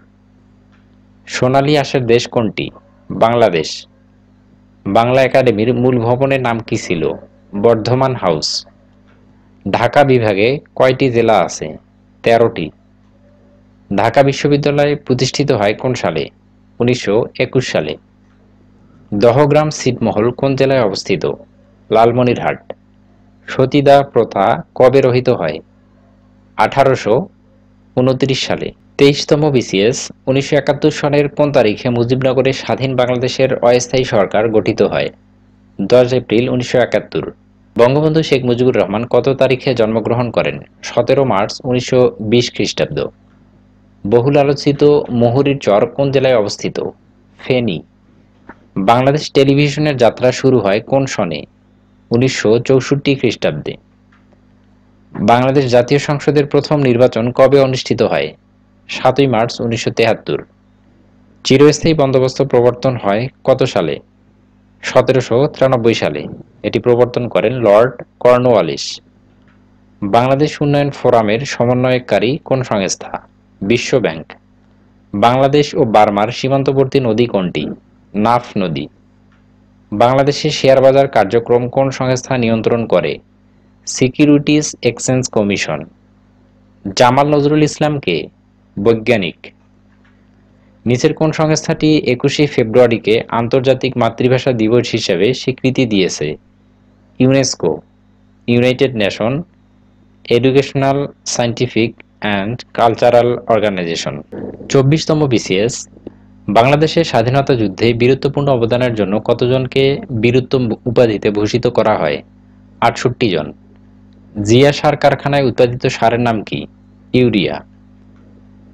সোনালী আঁশের দেশ কোনটি? বাংলাদেশ। বাংলা একাডেমির মূল ভবনের নাম কি ছিল? বর্ধমান হাউস। ঢাকা বিভাগে কয়টি জেলা আছে? 13টি। ঢাকা বিশ্ববিদ্যালয় প্রতিষ্ঠিত হয় কোন সালে? 1921 সালে। দহগ্রাম ছিটমহল কোন জেলায় অবস্থিত? লালমনিরহাট। সতীদাহ প্রথা কবে রহিত হয়? 1829 সালে। 23তম বিসিএস, 1971 সনের কোন তারিখে মুজিবনগরে স্বাধীন বাংলাদেশের অস্থায়ী সরকার গঠিত হয়? 10 এপ্রিল 1971। বঙ্গবন্ধু শেখ মুজিবুর রহমান কত তারিখে জন্মগ্রহণ করেন? 17 মার্চ 1920 খ্রিস্টাব্দ। বহুল আলোচিত মুহুরীর চর কোন জেলায় অবস্থিত? ফেনী। বাংলাদেশ টেলিভিশনের যাত্রা শুরু হয় কোন সনে? 1964 খ্রিস্টাব্দে। বাংলাদেশ জাতীয় সংসদের প্রথম নির্বাচন কবে অনুষ্ঠিত হয়? 7ই মার্চ 1973। চিরস্থায়ী বন্দোবস্ত প্রবর্তন হয় কত সালে? 1793 সালে। এটি প্রবর্তন করেন লর্ড কর্নওয়ালিস। বাংলাদেশ উন্নয়ন ফোরামের সমন্বয়কারী কোন সংস্থা? বিশ্ব ব্যাংক। বাংলাদেশ ও বার্মার সীমান্তবর্তী নদী কোনটি? নাফ নদী। বাংলাদেশের শেয়ার বাজার কার্যক্রম কোন সংস্থা নিয়ন্ত্রণ করে? Securities exchange commission. Jamal Nazrul Islam কে? বৈজ্ঞানিক। নিচের কোন সংস্থাটি 21শে ফেব্রুয়ারিকে আন্তর্জাতিক মাতৃভাষা দিবস হিসেবে স্বীকৃতি দিয়েছে? UNESCO, United Nation, educational, scientific and cultural organisation. 24তম বিসিএস। বাংলাদেশের স্বাধীনতা যুদ্ধে বীরত্বপূর্ণ অবদানের জন্য কতজনকে বীরত্ব উপাধিতে ভূষিত করা হয়? 68 জন। জিয়া সার কারখানায় উৎপাদিত সারের নাম কি? ইউরিয়া।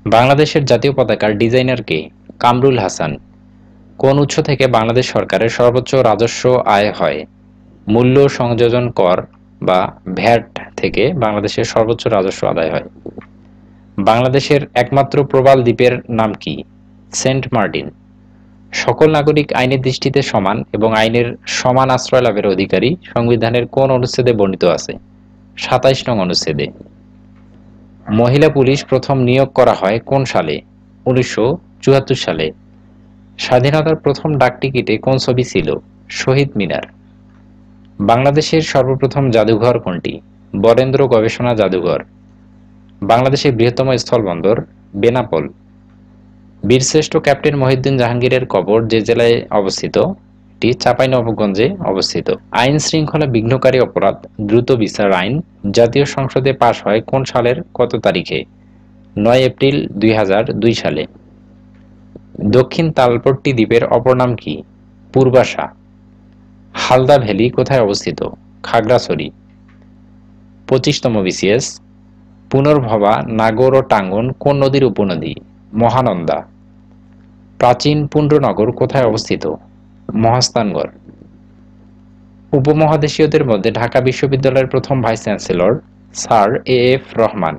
বাংলাদেশের জাতীয় পতাকার ডিজাইনার কে? কামরুল হাসান। কোন উৎস থেকে বাংলাদেশ সরকারের সর্বোচ্চ রাজস্ব আয় হয়? মূল্য সংযোজন কর বা ভ্যাট থেকে বাংলাদেশের সর্বোচ্চ রাজস্ব আদায় হয়। বাংলাদেশের একমাত্র প্রবাল দ্বীপের নাম কি? Saint Martin. সকল নাগরিক আইনের দৃষ্টিতে সমান এবং আইনের সমান আশ্রয় লাভের অধিকারী সংবিধানের কোন অনুচ্ছেদে বর্ণিত আছে? 27 নং অনুচ্ছেদে। মহিলা পুলিশ প্রথম নিয়োগ করা হয় কোন সালে? 1974 সালে। স্বাধীনতার প্রথম ডাকটিকিটে কোন ছবি ছিল? শহীদ মিনার। বাংলাদেশের সর্বপ্রথম জাদুঘর কোনটি? বরেন্দ্র গবেষণা জাদুঘর। বাংলাদেশের বৃহত্তম স্থলবন্দর? বেনাপোল। বীরশ্রেষ্ঠ ক্যাপ্টেন মহিউদ্দিন জাহাঙ্গীরের কবর যে জেলায় অবস্থিত? এটি চাঁপাইনবাবগঞ্জে অবস্থিত। আইন শৃঙ্খলা বিঘ্নকারী অপরাধ দ্রুত বিচার আইন জাতীয় সংসদে পাশ হয় কোন সালের কত তারিখে? 9 এপ্রিল 2002 সালে। দক্ষিণ তালপট্টি দ্বীপের অপর নাম কি? পূর্বাশা। হালদা ভ্যালি কোথায় অবস্থিত? খাগড়াছড়ি। 25তম বিসিএস। পুনর্ভবা, নাগর ও টাঙ্গন কোন নদীর উপনদী? মহানন্দা। প্রাচীন পুণ্ড্রনগর কোথায় অবস্থিত? মহাস্থানগড়। উপমহাদেশীয়দের মধ্যে ঢাকা বিশ্ববিদ্যালয়ের প্রথম vice chancellor sir A F. Rahman.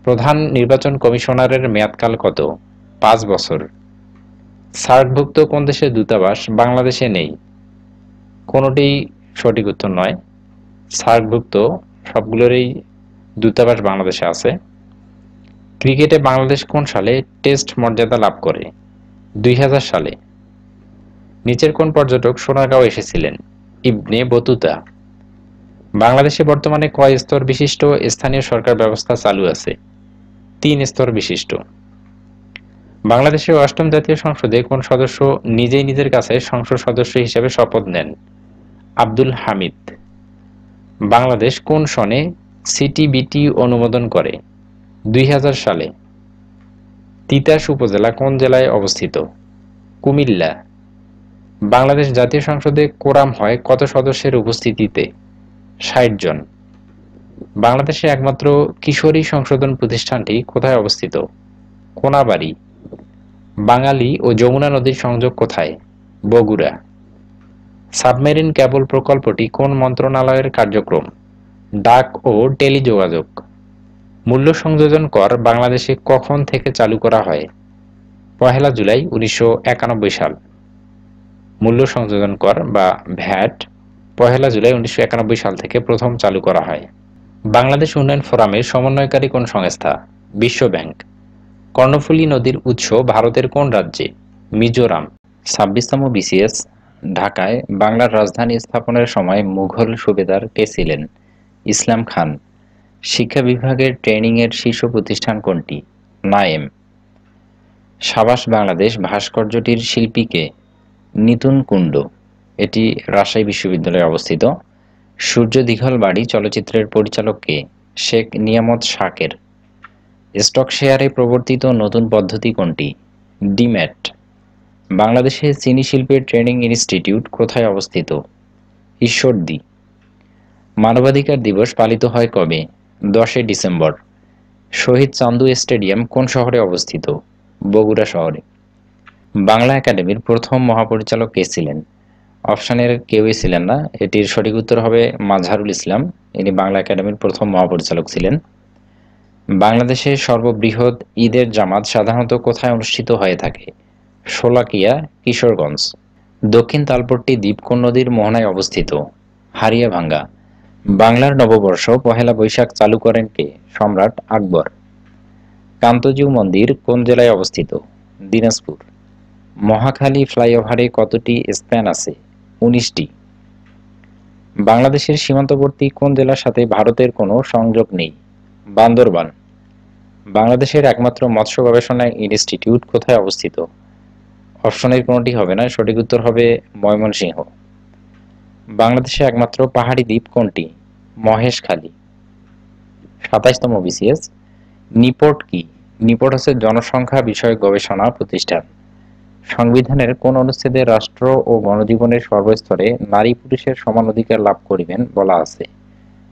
প্রধান নির্বাচন কমিশনারের মেয়াদকাল কত? 5 বছর। সার্কভুক্ত কোন দেশের দূতাবাস বাংলাদেশে নেই? কোনটি সঠিক উত্তর নয়। সার্কভুক্ত সবগুলোরই দূতাবাস বাংলাদেশে আছে। ক্রিকেটে বাংলাদেশ কোন সালে টেস্ট মর্যাদা লাভ করে? 2000 সালে। নিচের কোন পর্যটক সোনারগাঁও এসেছিলেন? Ibn Battuta. বাংলাদেশে বর্তমানে কয় স্তর বিশিষ্ট স্থানীয় সরকার ব্যবস্থা চালু আছে? 3 স্তর বিশিষ্ট। বাংলাদেশের 8ম জাতীয় সংসদে কোন সদস্য নিজেই নিজের কাছে সংসদ সদস্য হিসেবে শপথ নেন? আব্দুল হামিদ। বাংলাদেশ কোন সনে সিটিবিটি অনুমোদন করে? 2000 সালে। তিতাস উপজেলা কোন জেলায় অবস্থিত? কুমিল্লা। বাংলাদেশ জাতীয় সংসদে কোরাম হয় কত সদস্যের উপস্থিতিতে? 60 জন। বাংলাদেশের একমাত্র কিশোরী সংশোধন প্রতিষ্ঠানটি কোথায় অবস্থিত? কোনাবাড়ী। বাঙালি ও যমুনা নদীর সংযোগ কোথায়? বগুড়া। সাবমেরিন কেবল প্রকল্পটি কোন মন্ত্রণালয়ের কার্যক্রম? ডাক ও টেলিযোগাযোগ। মূল্য সংযোজন কর বাংলাদেশে কখন থেকে চালু করা হয়? 1 জুলাই 1991 সাল। মূল্য সংযোজন কর বা ভ্যাট 1 জুলাই 1991 সাল থেকে প্রথম চালু করা হয়। বাংলাদেশ উন্নয়ন ফোরামের সমন্বয়কারী কোন সংস্থা? বিশ্ব ব্যাংক। কর্ণফুলী নদীর উৎস ভারতের কোন রাজ্যে? মিজোরাম। 26তম বিসিএস। ঢাকায় বাংলার রাজধানী স্থাপনের সময় মুঘল সুবেদার কে ছিলেন? ইসলাম খান। শিক্ষা বিভাগের ট্রেনিং এর শীর্ষ প্রতিষ্ঠান কোনটি? নায়েম। সাবাস বাংলাদেশ ভাস্কর্যটির শিল্পী কে? নিতুন কুণ্ড। এটি রাজশাহী বিশ্ববিদ্যালয়ে অবস্থিত। সূর্য দিঘল বাড়ি চলচ্চিত্রের পরিচালক কে? শেখ নিয়ামত শাকের। স্টক শেয়ারে প্রবর্তিত নতুন পদ্ধতি কোনটি? ডিম্যাট। বাংলাদেশে চিনি শিল্পের ট্রেনিং ইনস্টিটিউট কোথায় অবস্থিত? ঈশ্বরদী। মানবাধিকার দিবস পালিত হয় কবে? 10 ডিসেম্বর। শহীদ চান্দু স্টেডিয়াম কোন শহরে অবস্থিত? বগুড়া শহরে। বাংলা একাডেমির প্রথম মহাপরিচালক কে ছিলেন? অপশনের কেউই ছিলেন না, এটির সঠিক উত্তর হবে মাজহারুল ইসলাম। ইনি বাংলা একাডেমির প্রথম মহাপরিচালক ছিলেন। বাংলাদেশের সর্ববৃহৎ ঈদের জামাত সাধারণত কোথায় অনুষ্ঠিত হয়ে থাকে? শোলাকিয়া, কিশোরগঞ্জ। দক্ষিণ তালপট্টি দ্বীপ কোন নদীর মোহনায় অবস্থিত? হারিয়াভাঙ্গা। বাংলার নববর্ষ পহেলা বৈশাখ চালু করেন কে? সম্রাট আকবর। কান্তজিউ মন্দির কোন জেলায় অবস্থিত? দিনাজপুর। মহাখালী ফ্লাইওভারে কতটি স্প্যান আছে? ১৯টি। বাংলাদেশের সীমান্তবর্তী কোন জেলার সাথে ভারতের কোনো সংযোগ নেই? বান্দরবান। বাংলাদেশের একমাত্র মৎস্য গবেষণা ইনস্টিটিউট কোথায় অবস্থিত? অপশনের কোনটি হবে না, সঠিক উত্তর হবে ময়মনসিংহ। বাংলাদেশে একমাত্র পাহাড়ি দ্বীপ কোনটি? মহেশখালী। ২৭তম বিসিএস। নিপোর্ট কি? নিপোর্ট হচ্ছে জনসংখ্যা বিষয়ক গবেষণা প্রতিষ্ঠান। সংবিধানের কোন অনুচ্ছেদে রাষ্ট্র ও গণজীবনের সর্বস্তরে নারী পুরুষের সমান অধিকার লাভ করিবেন বলা আছে?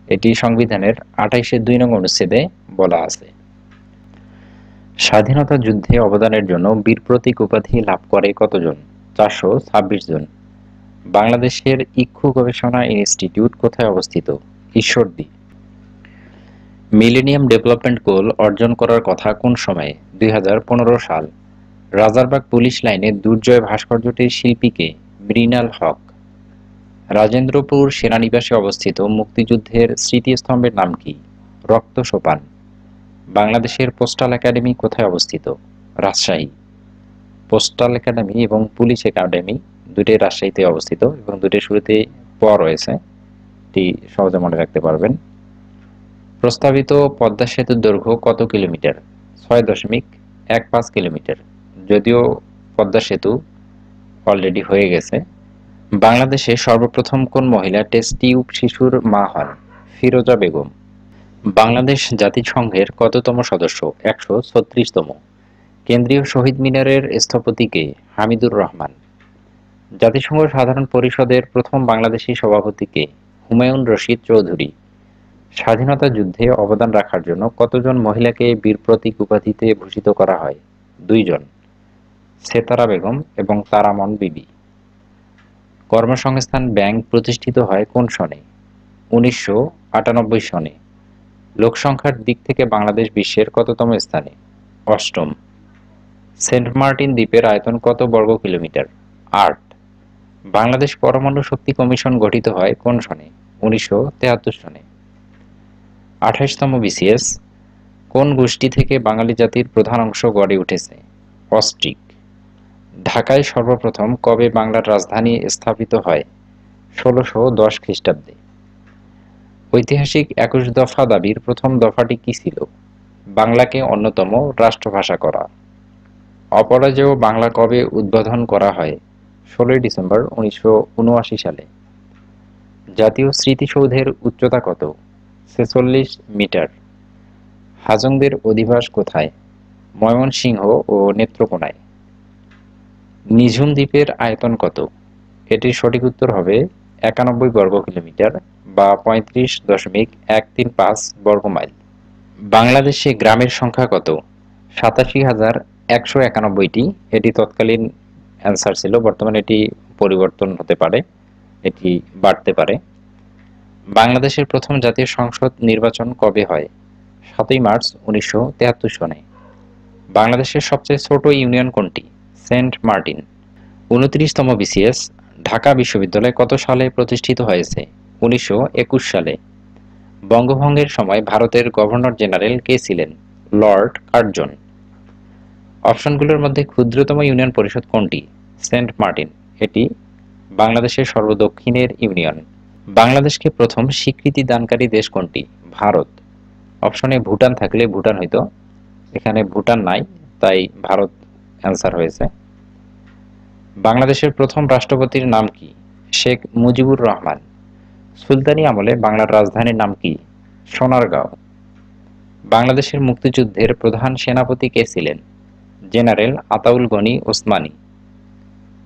এটি সংবিধানের ২৮-২ নং অনুচ্ছেদে বলা আছে। স্বাধীনতা যুদ্ধে অবদানের জন্য বীর প্রতীক উপাধি লাভ করে কতজন? ৪২৬ জন। বাংলাদেশের ইক্ষু গবেষণা ইনস্টিটিউট কোথায় অবস্থিত? ঈশ্বরদী। মিলেনিয়াম ডেভেলপমেন্ট গোল অর্জন করার কথা কোন সময়ে? ২০১৫ সাল। রাজারবাগ পুলিশ লাইনে দুর্জয় ভাস্কর্যটির শিল্পী কে? মৃণাল হক। রাজেন্দ্রপুর সেনানিবাসে অবস্থিত মুক্তিযুদ্ধের স্মৃতিস্তম্ভের নাম কি? রক্ত সোপান। বাংলাদেশের পোস্টাল একাডেমি কোথায় অবস্থিত? রাজশাহী। পোস্টাল একাডেমি এবং পুলিশ একাডেমি দুটোই রাজশাহীতে অবস্থিত এবং দুটোর শুরুতে প রয়েছে, এটি সহজে মনে রাখতে পারবেন। প্রস্তাবিত পদ্মা সেতুর দৈর্ঘ্য কত কিলোমিটার? ৬.15 কিলোমিটার। যদিও পদ্মা সেতু অলরেডি হয়ে গেছে। বাংলাদেশে সর্বপ্রথম কোন মহিলা টেস্ট টিউব শিশুর মা হন? ফিরোজা বেগম। বাংলাদেশ জাতিসংঘের কততম সদস্য? ১৩৬তম। কেন্দ্রীয় শহীদ মিনারের স্থপতি কে? হামিদুর রহমান। জাতিসংঘ সাধারণ পরিষদের প্রথম বাংলাদেশী সভাপতি কে? হুমায়ুন রশিদ চৌধুরী। স্বাধীনতা যুদ্ধে অবদান রাখার জন্য কতজন মহিলাকে বীর প্রতীক উপাধিতে ভূষিত করা হয়? ২ জন, সেতারা বেগম এবং তারামন বিবি। কর্মসংস্থান ব্যাংক প্রতিষ্ঠিত হয় কোন সনে? ১৯৯৮ সনে। লোকসংখ্যার দিক থেকে বাংলাদেশ বিশ্বের কততম স্থানে? ৮ম। সেন্ট মার্টিন দ্বীপের আয়তন কত বর্গ কিলোমিটার? ৮। বাংলাদেশ পরমাণু শক্তি কমিশন গঠিত হয় কোন সনে? ১৯৭৩ সনে। ২৮তম বিসিএস। কোন গোষ্ঠী থেকে বাঙালি জাতির প্রধান অংশ গড়ে উঠেছে? অস্ট্রিক। ঢাকায় সর্বপ্রথম কবে বাংলার রাজধানী স্থাপিত হয়? ১৬১০ খ্রিস্টাব্দে। ঐতিহাসিক ২১ দফা দাবির প্রথম দফাটি কি ছিল? বাংলাকে অন্যতম রাষ্ট্রভাষা করা। অপরাজেয় বাংলা কবে উদ্বোধন করা হয়? ১৬ই ডিসেম্বর ১৯৭৯ সালে। জাতীয় স্মৃতিসৌধের উচ্চতা কত? ৪৬ মিটার। হাজংদের অধিবাস কোথায়? ময়মনসিংহ ও নেত্রকোনায়। নিঝুম দ্বীপের আয়তন কত? এটির সঠিক উত্তর হবে ৯১ বর্গ কিলোমিটার বা ৩৫.১৩৫ বর্গ মাইল। বাংলাদেশে গ্রামের সংখ্যা কত? ৮৭,১৯১টি। এটি তৎকালীন অ্যান্সার ছিল, বর্তমানে এটি পরিবর্তন হতে পারে, এটি বাড়তে পারে। বাংলাদেশের প্রথম জাতীয় সংসদ নির্বাচন কবে হয়? ৭ই মার্চ ১৯৭৩ সনে। বাংলাদেশের সবচেয়ে ছোট ইউনিয়ন কোনটি? Saint Martin. ২৯তম বিসিএস। ঢাকা বিশ্ববিদ্যালয় কত সালে প্রতিষ্ঠিত হয়েছে? ১৯২১ সালে। বঙ্গভঙ্গের সময় ভারতের গভর্নর জেনারেল কে ছিলেন? Lord Curzon. অপশনগুলোর মধ্যে ক্ষুদ্রতম ইউনিয়ন পরিষদ কোনটি? Saint Martin. এটি বাংলাদেশের সর্বদক্ষিণের ইউনিয়ন। বাংলাদেশকে প্রথম স্বীকৃতি দানকারী দেশ কোনটি? ভারত। অপশনে ভুটান থাকলে ভুটান হইতো, এখানে ভুটান নাই, তাই ভারত অ্যান্সার হয়েছে। বাংলাদেশের প্রথম রাষ্ট্রপতির নাম কি? শেখ মুজিবুর রহমান। সুলতানি আমলে বাংলার রাজধানীর নাম কি? সোনারগাঁও। বাংলাদেশের মুক্তিযুদ্ধের প্রধান সেনাপতি কে ছিলেন? জেনারেল আতাউল গনি ওসমানী।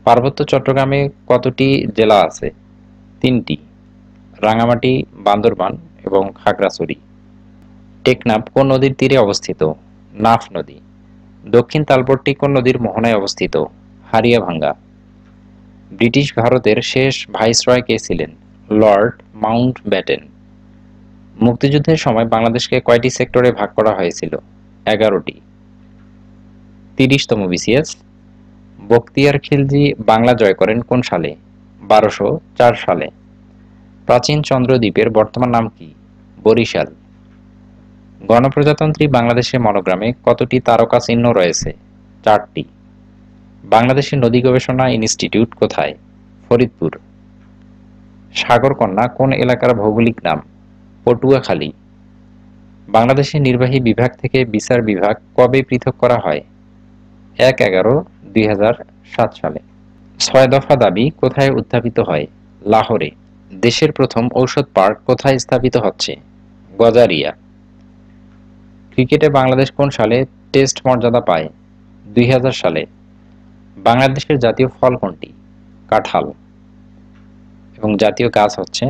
পার্বত্য চট্টগ্রামে কতটি জেলা আছে? ৩টি, রাঙ্গামাটি, বান্দরবান এবং খাগড়াছড়ি। টেকনাফ কোন নদীর তীরে অবস্থিত? নাফ নদী। দক্ষিণ তালপট্টি কোন নদীর মোহনায় অবস্থিত? হারিয়াভাঙ্গা। ব্রিটিশ ভারতের শেষ ভাইসরয় কে ছিলেন? Lord Mountbatten. মুক্তিযুদ্ধের সময় বাংলাদেশকে কয়টি সেক্টরে ভাগ করা হয়েছিল? 11টি। 30তম বিসিএস। বখতিয়ার খিলজি বাংলা জয় করেন কোন সালে? 1204 সালে। প্রাচীন চন্দ্র দ্বীপের বর্তমান নাম কি? বরিশাল। গণপ্রজাতন্ত্রী বাংলাদেশের মনোগ্রামে কতটি তারকা চিহ্ন রয়েছে? 4টি। বাংলাদেশের নদী গবেষণা ইনস্টিটিউট কোথায়? ফরিদপুর। সাগরকন্যা কোন এলাকার ভৌগোলিক নাম? পটুয়াখালী। বাংলাদেশের নির্বাহী বিভাগ থেকে বিচার বিভাগ কবে পৃথক করা হয়? 1/11/2007 সালে। 6 দফা দাবি কোথায় উত্থাপিত হয়? লাহোরে। দেশের প্রথম ঔষধ পার্ক কোথায় স্থাপিত হচ্ছে? গজারিয়া। ক্রিকেটে বাংলাদেশ কোন সালে টেস্ট মর্যাদা পায়? 2000 সালে। বাংলাদেশের জাতীয় ফল কোনটি? কাঁঠাল। এবং জাতীয় গাছ হচ্ছে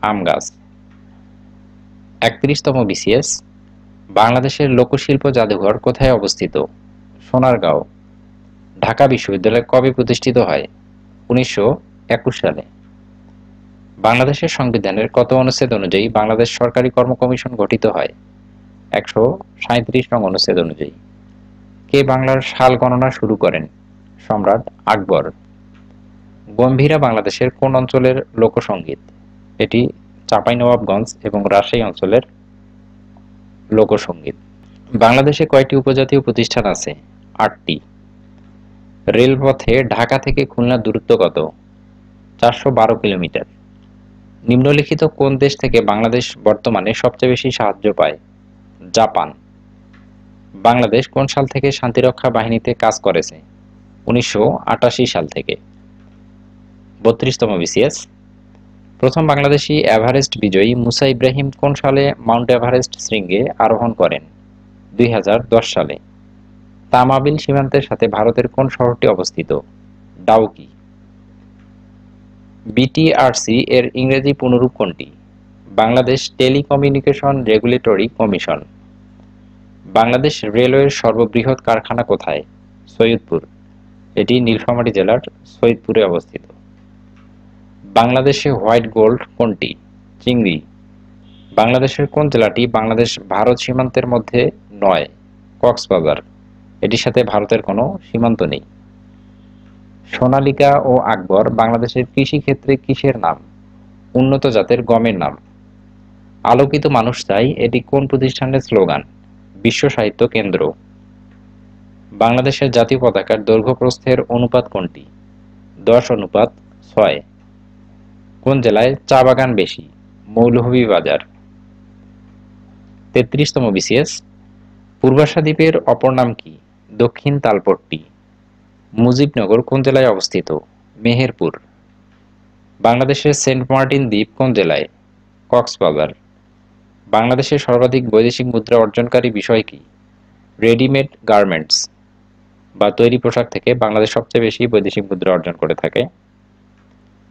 আম গাছ। 31তম বিসিএস। বাংলাদেশের লোকশিল্প জাদুঘর কোথায় অবস্থিত? সোনারগাঁও। ঢাকা বিশ্ববিদ্যালয় কবে প্রতিষ্ঠিত হয়? 1921 সালে। বাংলাদেশের সংবিধানের কত অনুচ্ছেদ অনুযায়ী বাংলাদেশ সরকারি কর্ম কমিশন গঠিত হয়? 137 নং অনুচ্ছেদ অনুযায়ী। কে বাংলার সাল গণনা শুরু করেন? সম্রাট আকবর। গম্ভীরা বাংলাদেশের কোন অঞ্চলের লোকসঙ্গীত? এটি চাঁপাইনবাবগঞ্জ এবং রাজশাহী অঞ্চলের লোকসঙ্গীত। বাংলাদেশে কয়টি উপজাতীয় প্রতিষ্ঠান আছে? 8টি। রেলপথে ঢাকা থেকে খুলনার দূরত্ব কত? 412 কিলোমিটার। নিম্নলিখিত কোন দেশ থেকে বাংলাদেশ বর্তমানে সবচেয়ে বেশি সাহায্য পায়? জাপান। বাংলাদেশ কোন সাল থেকে শান্তিরক্ষা বাহিনীতে কাজ করেছে? 1988 সাল থেকে। 32তম বিসিএস। প্রথম বাংলাদেশি এভারেস্ট বিজয়ী মুসা ইব্রাহিম কোন সালে মাউন্ট এভারেস্ট শৃঙ্গে আরোহণ করেন? 2010 সালে। তামাবিল সীমান্তের সাথে ভারতের কোন শহরটি অবস্থিত? ডাউকি। বিটিআরসি এর ইংরেজি পুনরূপ কোনটি? Bangladesh telecommunication regulatory commission. Bangladesh রেলওয়ের সর্ববৃহৎ কারখানা কোথায়? সৈয়দপুর। এটি নীলফামারী জেলার সৈয়দপুরে অবস্থিত। বাংলাদেশে হোয়াইট গোল্ড কোনটি? চিংড়ি। বাংলাদেশের কোন জেলাটি বাংলাদেশ ভারত সীমান্তের মধ্যে নয়? কক্সবাজার। এটির সাথে ভারতের কোনো সীমান্ত নেই। সোনালিকা ও আকবর বাংলাদেশের কৃষি ক্ষেত্রে কিসের নাম? উন্নত জাতের গমের নাম। আলোকিত মানুষ চাই এটি কোন প্রতিষ্ঠানের স্লোগান? বিশ্ব সাহিত্য কেন্দ্র। বাংলাদেশের জাতীয় পতাকার দৈর্ঘ্য প্রস্থের অনুপাত কোনটি? 10:6। কোন জেলায় চা বাগান বেশি? মৌলভীবাজার। 33তম বিসিএস। পূর্বাশা দ্বীপের অপর নাম কি? দক্ষিণ তালপট্টি। মুজিবনগর কোন জেলায় অবস্থিত? মেহেরপুর। বাংলাদেশের সেন্ট মার্টিন দ্বীপ কোন জেলায়? কক্সবাজার। বাংলাদেশের সর্বাধিক বৈদেশিক মুদ্রা অর্জনকারী বিষয় কি? রেডিমেড গার্মেন্টস বা তৈরি পোশাক থেকে বাংলাদেশ সবচেয়ে বেশি বৈদেশিক মুদ্রা অর্জন করে থাকে।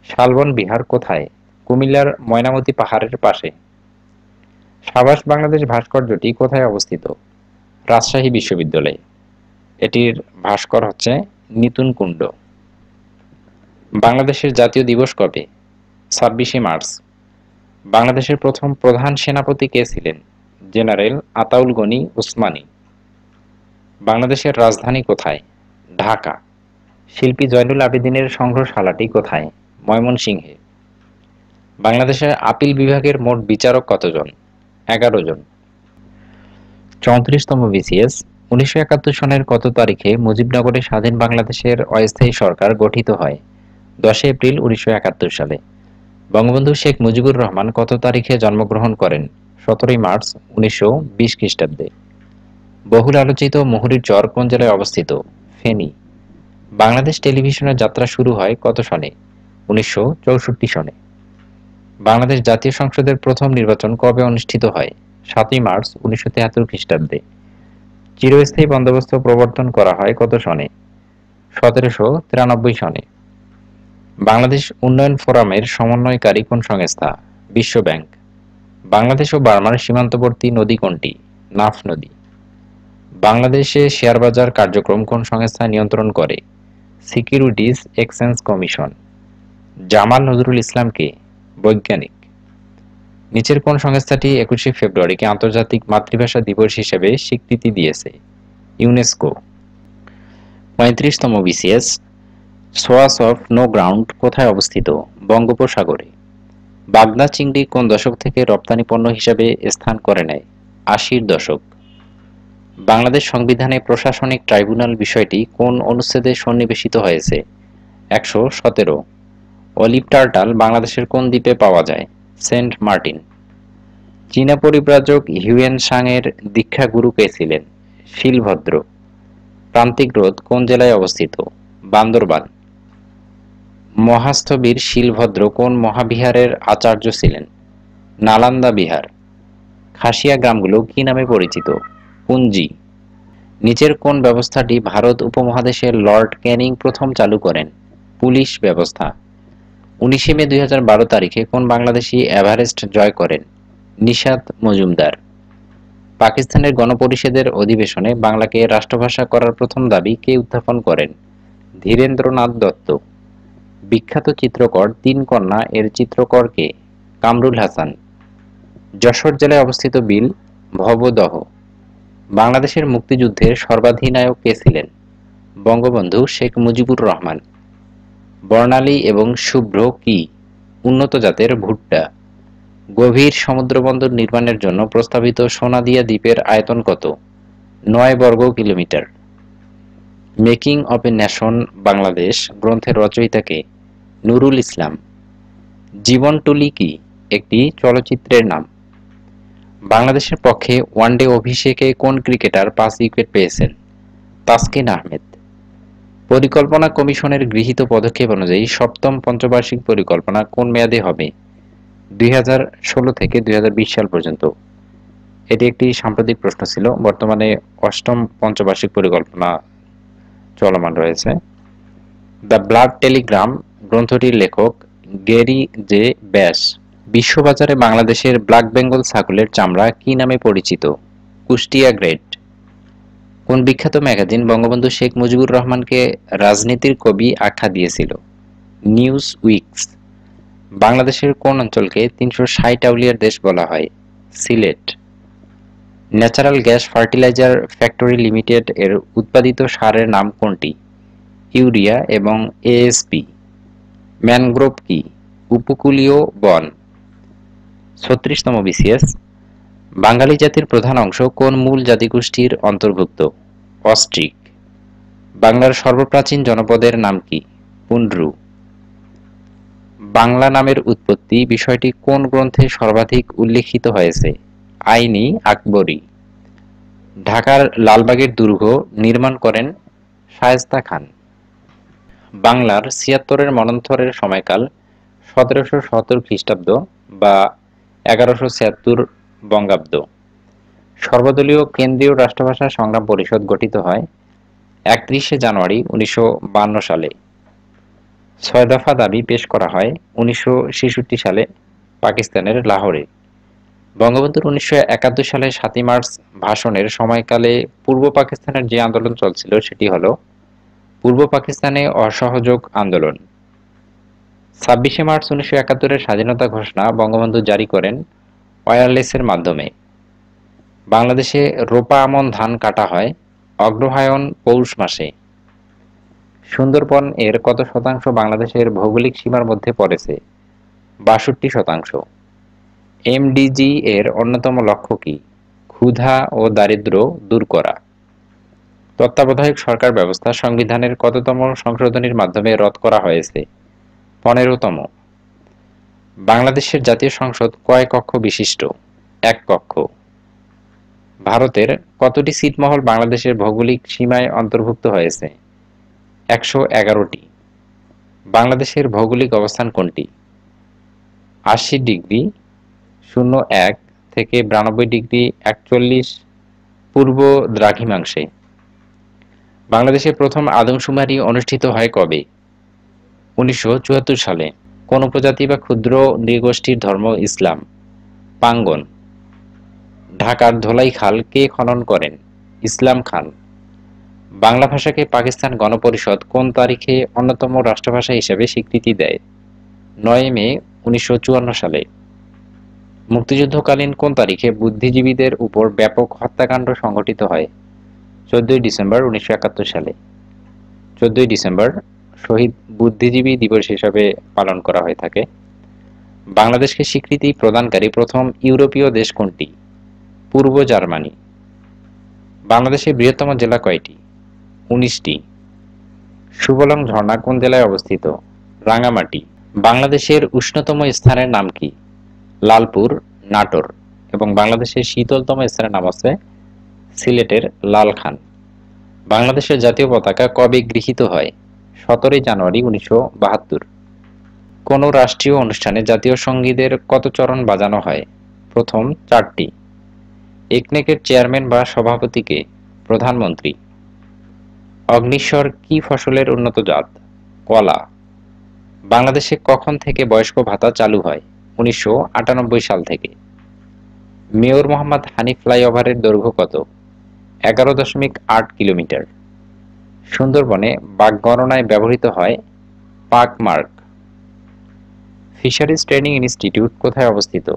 শালবন বিহার কোথায়? কুমিল্লার ময়নামতি পাহাড়ের পাশে। সাবাস বাংলাদেশ ভাস্কর্যটি কোথায় অবস্থিত? রাজশাহী বিশ্ববিদ্যালয়ে। এটির ভাস্কর হচ্ছে নিতুন কুণ্ড। বাংলাদেশের জাতীয় দিবস কবে? 26শে মার্চ। বাংলাদেশের প্রথম প্রধান সেনাপতি কে ছিলেন? জেনারেল আতাউল গনি ওসমানী। বাংলাদেশের রাজধানী কোথায়? ঢাকা। শিল্পী জয়নুল আবেদিনের সংগ্রহশালাটি কোথায়? ময়মনসিংহে। বাংলাদেশের আপিল বিভাগের মোট বিচারক কতজন? 11 জন। 34তম বিসিএস। 1971 সনের কত তারিখে মুজিবনগরে স্বাধীন বাংলাদেশের অস্থায়ী সরকার গঠিত হয়? 10 এপ্রিল 1971 সালে। বঙ্গবন্ধু শেখ মুজিবুর রহমান কত তারিখে জন্মগ্রহণ করেন? 17 মার্চ 1920 খ্রিস্টাব্দে। বহুল আলোচিত মুহুরীর চর কোন জেলায় অবস্থিত? ফেনী। বাংলাদেশ টেলিভিশনের যাত্রা শুরু হয় কত সনে? 1964 সনে। বাংলাদেশ জাতীয় সংসদের প্রথম নির্বাচন কবে অনুষ্ঠিত হয়? 7 মার্চ 1973 খ্রিস্টাব্দে। চিরস্থায়ী বন্দোবস্ত প্রবর্তন করা হয় কত সনে? 1793 সনে। বাংলাদেশ উন্নয়ন ফোরামের সমন্বয়কারী কোন সংস্থা? বিশ্ব ব্যাংক। বাংলাদেশ ও বার্মার সীমান্তবর্তী নদী কোনটি? নাফ নদী। বাংলাদেশে শেয়ার বাজার কার্যক্রম কোন সংস্থা নিয়ন্ত্রণ করে? Securities exchange commission. Jamal Nazrul Islam কে? বৈজ্ঞানিক। নিচের কোন সংস্থাটি 21শে ফেব্রুয়ারিকে আন্তর্জাতিক মাতৃভাষা দিবস হিসেবে স্বীকৃতি দিয়েছে? ইউনেস্কো। 35তম BCS, swatch of no ground কোথায় অবস্থিত? বঙ্গোপসাগরে। বাগদা চিংড়ি কোন দশক থেকে রপ্তানি পণ্য হিসেবে স্থান করে নেয়? 80-র দশক। বাংলাদেশ সংবিধানে প্রশাসনিক ট্রাইব্যুনাল বিষয়টি কোন অনুচ্ছেদে সন্নিবেশিত হয়েছে? 117। অলিভ টার্টাল বাংলাদেশের কোন দ্বীপে পাওয়া যায়? Saint Martin. চীনা পরিব্রাজক হিউয়েন সাং-এর দীক্ষাগুরু কে ছিলেন? শিলভদ্র। প্রান্তিক হ্রদ কোন জেলায় অবস্থিত? বান্দরবান। মহাস্থবির শিলভদ্র কোন মহাবিহারের আচার্য ছিলেন? নালন্দা বিহার। খাসিয়া গ্রামগুলো কি নামে পরিচিত? পুঞ্জি। নিচের কোন ব্যবস্থাটি ভারত উপমহাদেশের লর্ড ক্যানিং প্রথম চালু করেন? পুলিশ ব্যবস্থা। 19শে মে 2012 তারিখে কোন বাংলাদেশী এভারেস্ট জয় করেন? নিশাত মজুমদার। পাকিস্তানের গণপরিষদের অধিবেশনে বাংলাকে রাষ্ট্রভাষা করার প্রথম দাবি কে উত্থাপন করেন? ধীরেন্দ্রনাথ দত্ত। বিখ্যাত চিত্রকর তিন কন্যা এর চিত্রকর কে? কামরুল হাসান। যশোর জেলায় অবস্থিত বিল ভবদহ। বাংলাদেশের মুক্তিযুদ্ধের সর্বাধিনায়ক কে ছিলেন? বঙ্গবন্ধু শেখ মুজিবুর রহমান। বর্ণালী এবং শুভ্র কি? উন্নত জাতের ভুট্টা। গভীর সমুদ্রবন্দর নির্মাণের জন্য প্রস্তাবিত সোনাদিয়া দ্বীপের আয়তন কত? 9 বর্গ kilometre. Making of a nation Bangladesh গ্রন্থের রচয়িতা কে? নুরুল ইসলাম। জীবনটুলি কি? একটি চলচ্চিত্রের নাম। বাংলাদেশের পক্ষে ওয়ানডে অভিষেকে কোন ক্রিকেটার 5 উইকেট পেয়েছেন? তাসকিন আহমেদ। পরিকল্পনা কমিশনের গৃহীত পদক্ষেপ অনুযায়ী সপ্তম পঞ্চবার্ষিক পরিকল্পনা কোন মেয়াদে হবে? 2016 থেকে 2020 সাল পর্যন্ত। এটি একটি সাম্প্রতিক প্রশ্ন ছিল। বর্তমানে অষ্টম পঞ্চবার্ষিক পরিকল্পনা চলমান রয়েছে। দ্য ব্লাড টেলিগ্রাম গ্রন্থটির লেখক গ্যারি জে ব্যাস। বিশ্ববাজারে বাংলাদেশের ব্ল্যাক বেঙ্গল ছাগলের চামড়া কি নামে পরিচিত? কুষ্টিয়া গ্রেড। কোন বিখ্যাত ম্যাগাজিন বঙ্গবন্ধু শেখ মুজিবুর রহমানকে রাজনীতির কবি আখ্যা দিয়েছিল? News weeks. বাংলাদেশের কোন অঞ্চলকে 360 আউলিয়ার দেশ বলা হয়? Sylhet. Natural gas fertiliser factory limited এর উৎপাদিত সারের নাম কোনটি? ইউরিয়া এবং এএসপি। ম্যানগ্রোভ কি? উপকূলীয় বন। 36তম বিসিএস, বাঙালি জাতির প্রধান অংশ কোন মূল জাতিগোষ্ঠীর অন্তর্ভুক্ত? অস্ট্রিক। বাংলার সর্বপ্রাচীন জনপদের নাম কি? পুন্ড্রু। বাংলা নামের উৎপত্তি বিষয়টি কোন গ্রন্থে সর্বাধিক উল্লেখিত হয়েছে? আইনি আকবরী। ঢাকার লালবাগের দুর্গ নির্মাণ করেন শায়েস্তা খান। বাংলার 76-এর মন্বন্তরের সময়কাল 1770 খ্রিস্টাব্দ বা 1176 বঙ্গাব্দ। সর্বদলীয় কেন্দ্রীয় রাষ্ট্রভাষা সংগ্রাম পরিষদ গঠিত হয় 31শে জানুয়ারি 1952 সালে। 6 দফা দাবি পেশ করা হয় 1966 সালে পাকিস্তানের লাহোরে। বঙ্গবন্ধুর 1971 সালে 7 মার্চ ভাষণের সময়কালে পূর্ব পাকিস্তানের যে আন্দোলন চলছিল সেটি হলো পূর্ব পাকিস্তানে অসহযোগ আন্দোলন। 26শে মার্চ 1971-এর স্বাধীনতা ঘোষণা বঙ্গবন্ধু জারি করেন ওয়্যারলেসের মাধ্যমে। বাংলাদেশে রোপা আমন ধান কাটা হয় অগ্রহায়ণ পৌষ মাসে। সুন্দরবন এর কত শতাংশ বাংলাদেশের ভৌগোলিক সীমার মধ্যে পড়েছে? 62%। এমডিজি এর অন্যতম লক্ষ্য কি? ক্ষুধা ও দারিদ্র্য দূর করা। তত্ত্বাবধায়ক সরকার ব্যবস্থা সংবিধানের কততম সংশোধনীর মাধ্যমে রদ করা হয়েছে? 15তম। বাংলাদেশের জাতীয় সংসদ কয় কক্ষ বিশিষ্ট? 1 কক্ষ। ভারতের কতটি ছিটমহল বাংলাদেশের ভৌগোলিক সীমায় অন্তর্ভুক্ত হয়েছে? 111টি। বাংলাদেশের ভৌগোলিক অবস্থান কোনটি? 80°01 থেকে 92°41 পূর্ব দ্রাঘিমাংশে। বাংলাদেশের প্রথম আদমশুমারি অনুষ্ঠিত হয় কবে? 1974 সালে। কোন উপজাতি বা ক্ষুদ্র নৃগোষ্ঠীর ধর্ম ইসলাম? পাঙ্গন। ঢাকার ধোলাই খাল কে খনন করেন? ইসলাম খান। বাংলা ভাষাকে পাকিস্তান গণপরিষদ কোন তারিখে অন্যতম রাষ্ট্রভাষা হিসেবে স্বীকৃতি দেয়? ৯ মে ১৯৫৪ সালে। মুক্তিযুদ্ধকালীন কোন তারিখে বুদ্ধিজীবীদের উপর ব্যাপক হত্যাকাণ্ড সংঘটিত হয়? ১৪ ডিসেম্বর ১৯৭১ সালে। ১৪ ডিসেম্বর শহীদ বুদ্ধিজীবী দিবস হিসাবে পালন করা হয়ে থাকে। বাংলাদেশকে স্বীকৃতি প্রদানকারী প্রথম ইউরোপীয় দেশ কোনটি? পূর্ব জার্মানি। বাংলাদেশের বৃহত্তম জেলা কয়টি? ১৯টি। সুবলং ঝর্ণা কোন জেলায় অবস্থিত? রাঙ্গামাটি। বাংলাদেশের উষ্ণতম স্থানের নাম কি? লালপুর, নাটোর। এবং বাংলাদেশের শীতলতম স্থানের নাম আছে সিলেটের লালখান। বাংলাদেশের জাতীয় পতাকা কবে গৃহীত হয়? ১৭ জানুয়ারি ১৯৭২। কোন রাষ্ট্রীয় অনুষ্ঠানে জাতীয় সঙ্গীতের কত চরণ বাজানো হয়? প্রথম ৪টি। একনেকের চেয়ারম্যান বা সভাপতি কে? প্রধানমন্ত্রী। অগ্নিস্বর কি ফসলের উন্নত জাত? কলা। বাংলাদেশে কখন থেকে বয়স্ক ভাতা চালু হয়? ১৯৯৮ সাল থেকে। মেয়র মোহাম্মদ হানি ফ্লাইওভারের দৈর্ঘ্য কত? ১১.৮ কিলোমিটার। সুন্দরবনে বাঘ গণনায় ব্যবহৃত হয় পাক মার্ক। ফিশারিজ ট্রেনিং ইনস্টিটিউট কোথায় অবস্থিত?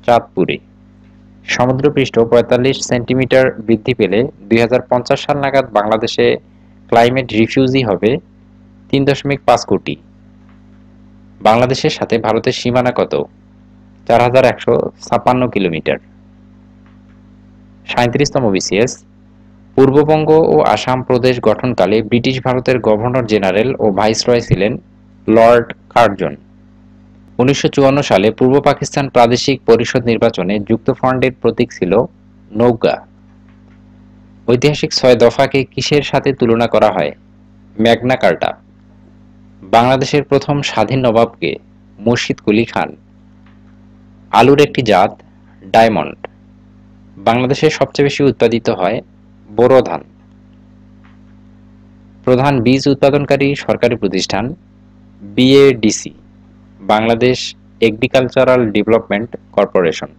চাঁদপুরে। সমুদ্রপৃষ্ঠ ৪৫ সেন্টিমিটার বৃদ্ধি পেলে ২০৫০ সাল নাগাদ বাংলাদেশে ক্লাইমেট রিফিউজি হবে ৩.৫ কোটি। বাংলাদেশের সাথে ভারতের সীমানা কত? ৪,১৫৬ কিলোমিটার। ৩৭তম বিসিএস। পূর্ববঙ্গ ও আসাম প্রদেশ গঠনকালে ব্রিটিশ ভারতের গভর্নর জেনারেল ও ভাইসরয় ছিলেন লর্ড কার্জন। ১৯৫৪ সালে পূর্ব পাকিস্তান প্রাদেশিক পরিষদ নির্বাচনে যুক্তফ্রন্টের প্রতীক ছিল নৌকা। ঐতিহাসিক ৬ দফাকে কিসের সাথে তুলনা করা হয়? ম্যাগনা কার্টা। বাংলাদেশের প্রথম স্বাধীন নবাব কে? মুর্শিদ কুলি খান। আলুর একটি জাত ডায়মন্ড। বাংলাদেশে সবচেয়ে বেশি উৎপাদিত হয় বোরো ধান। প্রধান বীজ উৎপাদনকারী সরকারি প্রতিষ্ঠান BADC, Bangladesh agricultural development corporation.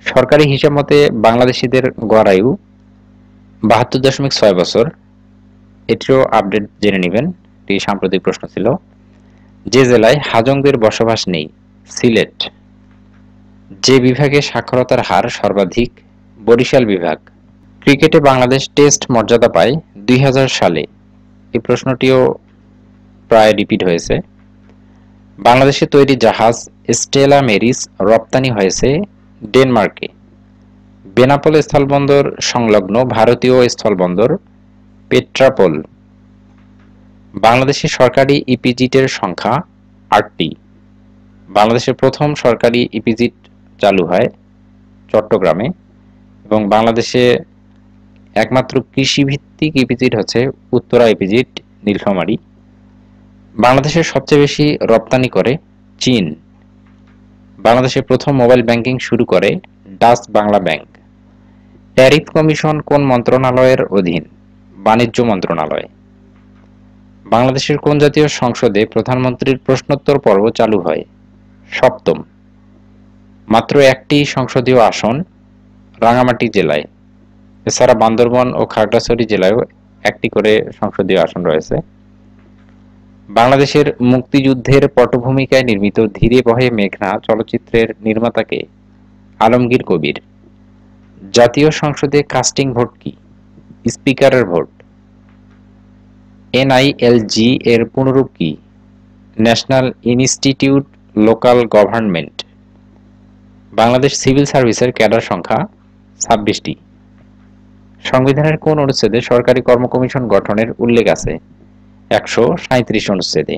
সরকারি হিসাব মতে বাংলাদেশিদের গড় আয়ু ৭২.৬ বছর। এটিও আপডেট জেনে নেবেন, এটি সাম্প্রতিক প্রশ্ন ছিল। যে জেলায় হাজংদের বসবাস নেই? সিলেট। যে বিভাগে সাক্ষরতার হার সর্বাধিক? বরিশাল বিভাগ। ক্রিকেটে বাংলাদেশ টেস্ট মর্যাদা পায় ২০০০ সালে। এই প্রশ্নটিও প্রায় রিপিট হয়েছে। বাংলাদেশে তৈরি জাহাজ স্টেলা মেরিস রপ্তানি হয়েছে ডেনমার্কে। বেনাপোল স্থলবন্দর সংলগ্ন ভারতীয় স্থলবন্দর পেট্রাপোল। বাংলাদেশের সরকারি ইপিজিটের সংখ্যা ৮টি। বাংলাদেশের প্রথম সরকারি ইপিজিট চালু হয় চট্টগ্রামে এবং বাংলাদেশে একমাত্র কৃষিভিত্তিক ইপিজিট হচ্ছে উত্তরা ইপিজিট নীলফামারী। বাংলাদেশের সবচেয়ে বেশি রপ্তানি করে চীন। বাংলাদেশের প্রথম মোবাইল ব্যাংকিং শুরু করে Dutch Bangla bank. Tariff commission কোন মন্ত্রণালয়ের অধীন? বাণিজ্য মন্ত্রণালয়। বাংলাদেশের কোন জাতীয় সংসদে প্রধানমন্ত্রীর প্রশ্নোত্তর পর্ব চালু হয়? সপ্তম। মাত্র একটি সংসদীয় আসন রাঙ্গামাটি জেলায়। এছাড়া বান্দরবান ও খাগড়াছড়ি জেলায়ও একটি করে সংসদীয় আসন রয়েছে। বাংলাদেশের মুক্তিযুদ্ধের পটভূমিকায় নির্মিত ধীরে বহে মেঘনা চলচ্চিত্রের নির্মাতা কে? আলমগীর কবির। জাতীয় সংসদে কাস্টিং ভোট কি? স্পিকারের ভোট। এনআইএলজি এর পুনরূপ কি? National institute local government. Bangladesh civil সার্ভিসের ক্যাডার সংখ্যা ২৬টি। সংবিধানের কোন অনুচ্ছেদে সরকারি কর্ম কমিশন গঠনের উল্লেখ আছে? ১৩৭ অনুচ্ছেদে।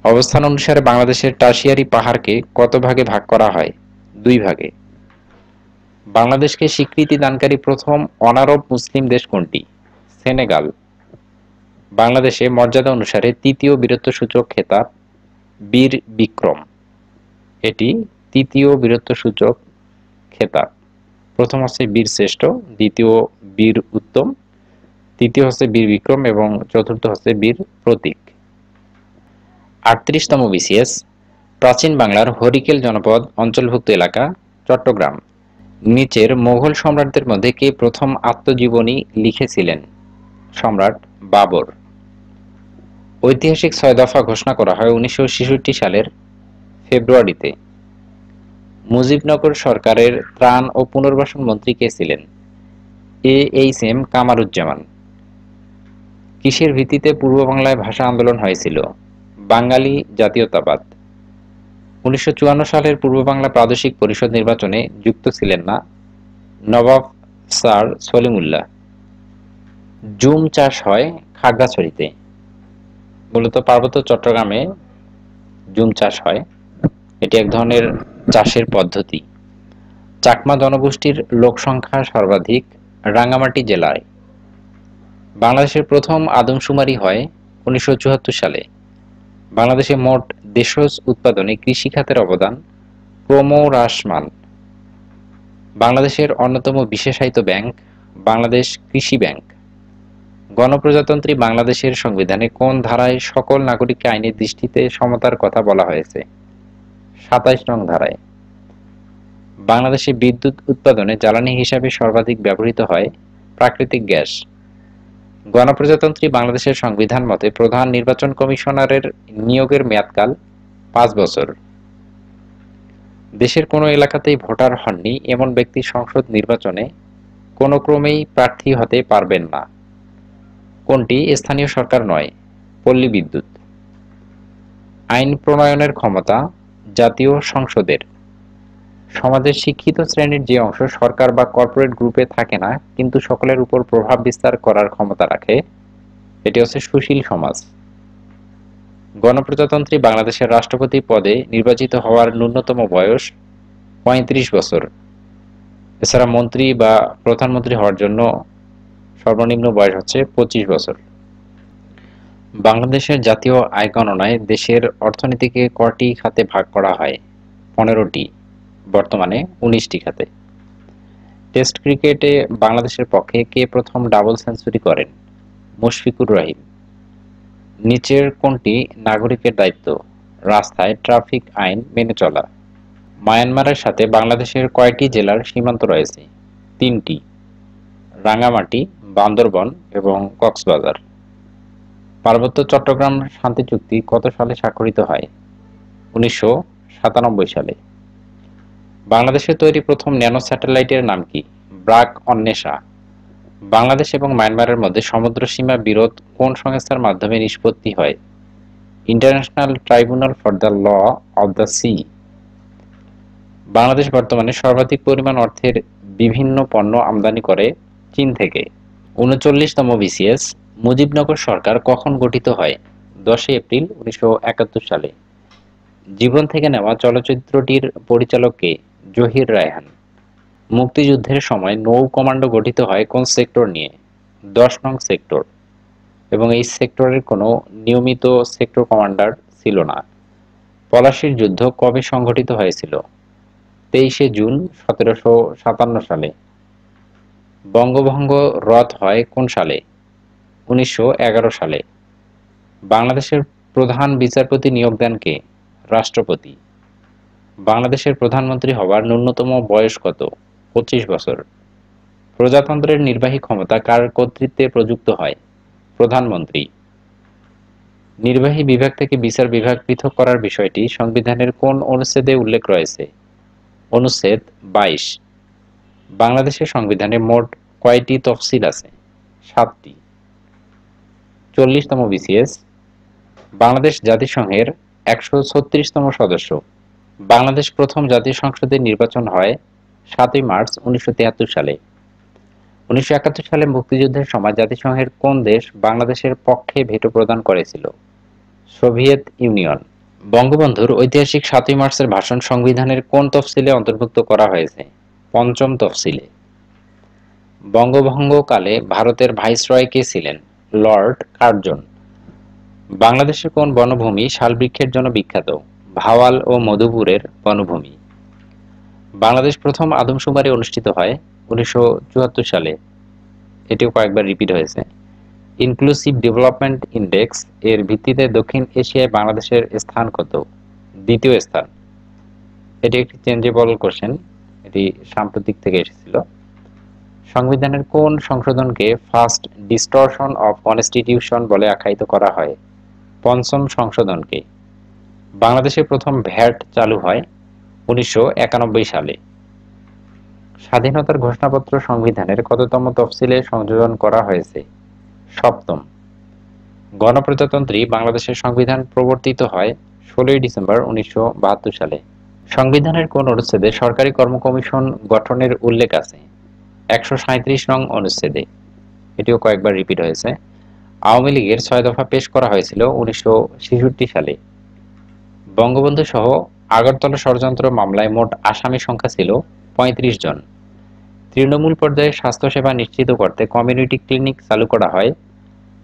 অবস্থান অনুসারে বাংলাদেশের টারশিয়ারি পাহাড়কে কত ভাগে ভাগ করা হয়? ২ ভাগে। বাংলাদেশকে স্বীকৃতি দানকারী প্রথম অনারব মুসলিম দেশ কোনটি? সেনেগাল। বাংলাদেশে মর্যাদা অনুসারে তৃতীয় বীরত্বসূচক খেতাব বীর বিক্রম। এটি তৃতীয় বীরত্বসূচক খেতাব। প্রথম হচ্ছে বীর শ্রেষ্ঠ, দ্বিতীয় বীর উত্তম, তৃতীয় হচ্ছে বীর বিক্রম এবং চতুর্থ হচ্ছে বীর প্রতীক। ৩৮তম বিসিএস। প্রাচীন বাংলার হরিকেল জনপদ অঞ্চলভুক্ত এলাকা চট্টগ্রাম। নিচের মোগল সম্রাটদের মধ্যে কে প্রথম আত্মজীবনী লিখেছিলেন? সম্রাট বাবর। ঐতিহাসিক 6 দফা ঘোষণা করা হয় 1966 সালের ফেব্রুয়ারিতে। মুজিবনগর সরকারের ত্রাণ ও পুনর্বাসন মন্ত্রী কে ছিলেন? AHM কামারুজ্জামান। কিসের ভিত্তিতে পূর্ব বাংলায় ভাষা আন্দোলন হয়েছিল? বাঙালি জাতীয়তাবাদ। 1954 সালের পূর্ব বাংলা প্রাদেশিক পরিষদ নির্বাচনে যুক্ত ছিলেন না নবাব স্যার সলিমুল্লাহ। জুম চাষ হয় খাগড়াছড়িতে। মূলত পার্বত্য চট্টগ্রামে জুম চাষ হয়। এটি এক ধরনের চাষের পদ্ধতি। চাকমা জনগোষ্ঠীর লোক সংখ্যা সর্বাধিক রাঙ্গামাটি জেলায়। বাংলাদেশের প্রথম আদমশুমারি হয় 1974 সালে। বাংলাদেশে মোট দেশজ উৎপাদনে কৃষি খাতের অবদান ক্রমহ্রাসমান। বাংলাদেশের অন্যতম বিশেষায়িত ব্যাংক বাংলাদেশ কৃষি ব্যাংক। গণপ্রজাতন্ত্রী বাংলাদেশের সংবিধানে কোন ধারায় সকল নাগরিককে আইনের দৃষ্টিতে সমতার কথা বলা হয়েছে? 27 নং ধারায়। বাংলাদেশে বিদ্যুৎ উৎপাদনে জ্বালানি হিসাবে সর্বাধিক ব্যবহৃত হয় প্রাকৃতিক গ্যাস। গণপ্রজাতন্ত্রী বাংলাদেশের সংবিধান মতে প্রধান নির্বাচন কমিশনারের নিয়োগের মেয়াদকাল 5 বছর। দেশের কোনো এলাকাতেই ভোটার হননি এমন ব্যক্তি সংসদ নির্বাচনে কোনো ক্রমেই প্রার্থী হতে পারবেন না। কোনটি স্থানীয় সরকার নয়? পল্লী বিদ্যুৎ। আইন প্রণয়নের ক্ষমতা জাতীয় সংসদের। সমাজের শিক্ষিত শ্রেণীর যে অংশ সরকার বা কর্পোরেট গ্রুপে থাকে না কিন্তু সকলের উপর প্রভাব বিস্তার করার ক্ষমতা রাখে, এটি হচ্ছে সুশীল সমাজ। গণপ্রজাতন্ত্রী বাংলাদেশের রাষ্ট্রপতি পদে নির্বাচিত হওয়ার ন্যূনতম বয়স 35 বছর। এছাড়া মন্ত্রী বা প্রধানমন্ত্রী হওয়ার জন্য সর্বনিম্ন বয়স হচ্ছে 25 বছর। বাংলাদেশের জাতীয় আয় গণনায় দেশের অর্থনীতিকে কয়টি খাতে ভাগ করা হয়? 15টি, বর্তমানে 19টি খাতে। টেস্ট ক্রিকেটে বাংলাদেশের পক্ষে কে প্রথম ডাবল সেঞ্চুরি করেন? মুশফিকুর রহিম। নিচের কোনটি নাগরিকের দায়িত্ব? রাস্তায় ট্রাফিক আইন মেনে চলা। মায়ানমারের সাথে বাংলাদেশের কয়টি জেলার সীমান্ত রয়েছে? 3টি, রাঙ্গামাটি, বান্দরবন এবং কক্সবাজার। পার্বত্য চট্টগ্রাম শান্তি চুক্তি কত সালে স্বাক্ষরিত হয়? 1997 সালে। বাংলাদেশে তৈরি প্রথম ন্যানো স্যাটেলাইটের নাম কি? ব্রাক অন্বেষা। বাংলাদেশ এবং মায়ানমারের মধ্যে সমুদ্র সীমা বিরোধ কোন সংস্থার মাধ্যমে নিষ্পত্তি হয়? International Tribunal for the Law of the Sea. Bangladesh বর্তমানে সর্বাধিক পরিমাণ অর্থের বিভিন্ন পণ্য আমদানি করে চীন থেকে। 39তম বিসিএস মুজিবনগর সরকার কখন গঠিত হয়? 10 এপ্রিল 1971 সালে। জীবন থেকে নেওয়া চলচ্চিত্রটির পরিচালক কে? জহির রায়হান। মুক্তিযুদ্ধের সময় নৌ কমান্ডো গঠিত হয় কোন সেক্টর নিয়ে? 10 নং সেক্টর, এবং এই সেক্টরের কোনো নিয়মিত সেক্টর কমান্ডার ছিল না। পলাশীর যুদ্ধ কবে সংঘটিত হয়েছিল? 23 জুন 1757 সালে। বঙ্গভঙ্গ রদ হয় কোন সালে? 1911 সালে। বাংলাদেশের প্রধান বিচারপতি নিয়োগ দেন কে? রাষ্ট্রপতি। বাংলাদেশের প্রধানমন্ত্রী হওয়ার ন্যূনতম বয়স কত? 25 বছর। প্রজাতন্ত্রের নির্বাহী ক্ষমতা কার কর্তৃত্বে প্রযুক্ত হয়? প্রধানমন্ত্রী। নির্বাহী বিভাগ থেকে বিচার বিভাগ পৃথক করার বিষয়টি সংবিধানের কোন অনুচ্ছেদে উল্লেখ রয়েছে? অনুচ্ছেদ 22। বাংলাদেশের সংবিধানে মোট কয়টি তফসিল আছে? 7টি। 40তম বিসিএস বাংলাদেশ জাতিসংঘের 136তম সদস্য। বাংলাদেশ প্রথম জাতীয় সংসদের নির্বাচন হয় 7 মার্চ 1973 সালে। 1971 সালে মুক্তিযুদ্ধের সময় জাতিসংঘের কোন দেশ বাংলাদেশের পক্ষে ভেটো প্রদান করেছিল? Soviet union. বঙ্গবন্ধুর ঐতিহাসিক 7 মার্চের ভাষণ সংবিধানের কোন তফসিলে অন্তর্ভুক্ত করা হয়েছে? 5ম তফসিলে। বঙ্গভঙ্গকালে ভারতের ভাইসরয় কে ছিলেন? Lord Curzon. বাংলাদেশের কোন বনভূমি শালবৃক্ষের জন্য বিখ্যাত? ভাওয়াল ও মধুপুরের বনভূমি। বাংলাদেশ প্রথম আদমশুমারি অনুষ্ঠিত হয় 1974 সালে। এটিও কয়েকবার রিপিট হয়েছে। ইনক্লুসিভ ডেভেলপমেন্ট ইন্ডেক্স এর ভিত্তিতে দক্ষিণ এশিয়ায় বাংলাদেশের স্থান কত? 2য় স্থান। এটি একটি চেঞ্জেবল কোশ্চেন, এটি সাম্প্রতিক থেকে এসেছিল। সংবিধানের কোন সংশোধনকে ফার্স্ট ডিস্টরশন অফ কনস্টিটিউশন বলে আখ্যায়িত করা হয়? পঞ্চম সংশোধনকে। বাংলাদেশে প্রথম ভ্যাট চালু হয় 1991 সালে। স্বাধীনতার ঘোষণাপত্র সংবিধানের কততম তফসিলে সংযোজন করা হয়েছে? সপ্তম। গণপ্রজাতন্ত্রী বাংলাদেশের সংবিধান প্রবর্তিত হয় 16 ডিসেম্বর 1972 সালে। সংবিধানের কোন অনুচ্ছেদে সরকারি কর্ম কমিশন গঠনের উল্লেখ আছে? 137 নং অনুচ্ছেদে। এটিও কয়েকবার রিপিট হয়েছে। আওয়ামী লীগের 6 দফা পেশ করা হয়েছিল 1966 সালে। বঙ্গবন্ধু সহ আগরতলা ষড়যন্ত্র মামলায় মোট আসামি সংখ্যা ছিল 35 জন। তৃণমূল পর্যায়ে স্বাস্থ্যসেবা নিশ্চিত করতে কমিউনিটি ক্লিনিক চালু করা হয়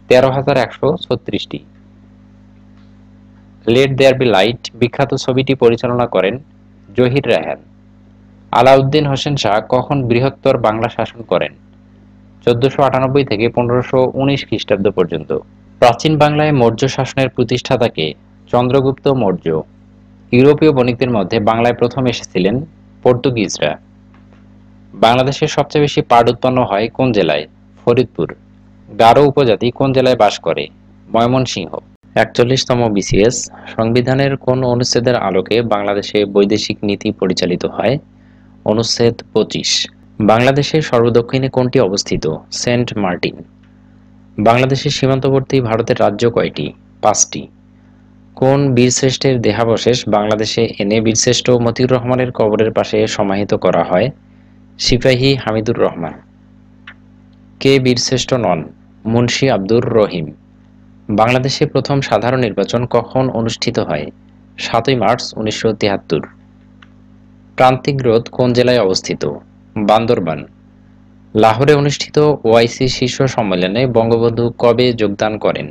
13,136টি। লেট দেয়ার বি লাইট বিখ্যাত ছবিটি পরিচালনা করেন জহির রায়হান। আলাউদ্দিন হোসেন শাহ কখন বৃহত্তর বাংলা শাসন করেন? 1498 থেকে 1519 খ্রিস্টাব্দ পর্যন্ত। প্রাচীন বাংলায় মৌর্য শাসনের প্রতিষ্ঠাতা কে? চন্দ্রগুপ্ত মৌর্য। ইউরোপীয় বণিকদের মধ্যে বাংলায় প্রথম এসেছিলেন পর্তুগিজরা। বাংলাদেশের সবচেয়ে বেশি পাট উৎপন্ন হয় কোন জেলায়? ফরিদপুর। গারো উপজাতি কোন জেলায় বাস করে? ময়মনসিংহ। 41তম বিসিএস। সংবিধানের কোন অনুচ্ছেদের আলোকে বাংলাদেশে বৈদেশিক নীতি পরিচালিত হয়? অনুচ্ছেদ 25। বাংলাদেশের সর্বদক্ষিণে কোনটি অবস্থিত? Saint Martin. বাংলাদেশের সীমান্তবর্তী ভারতের রাজ্য কয়টি? 5টি। কোন বীরশ্রেষ্ঠের দেহাবশেষ বাংলাদেশে এনে বীরশ্রেষ্ঠ মতিউর রহমানের কবরের পাশে সমাহিত করা হয়? সিপাহী হামিদুর রহমান। কে বীরশ্রেষ্ঠ নন? মুন্সী আব্দুর রহিম। বাংলাদেশে প্রথম সাধারণ নির্বাচন কখন অনুষ্ঠিত হয়? 7ই মার্চ 1973। প্রান্তিক গ্রোথ কোন জেলায় অবস্থিত? বান্দরবান। লাহোরে অনুষ্ঠিত ওআইসি শীর্ষ সম্মেলনে বঙ্গবন্ধু কবে যোগদান করেন?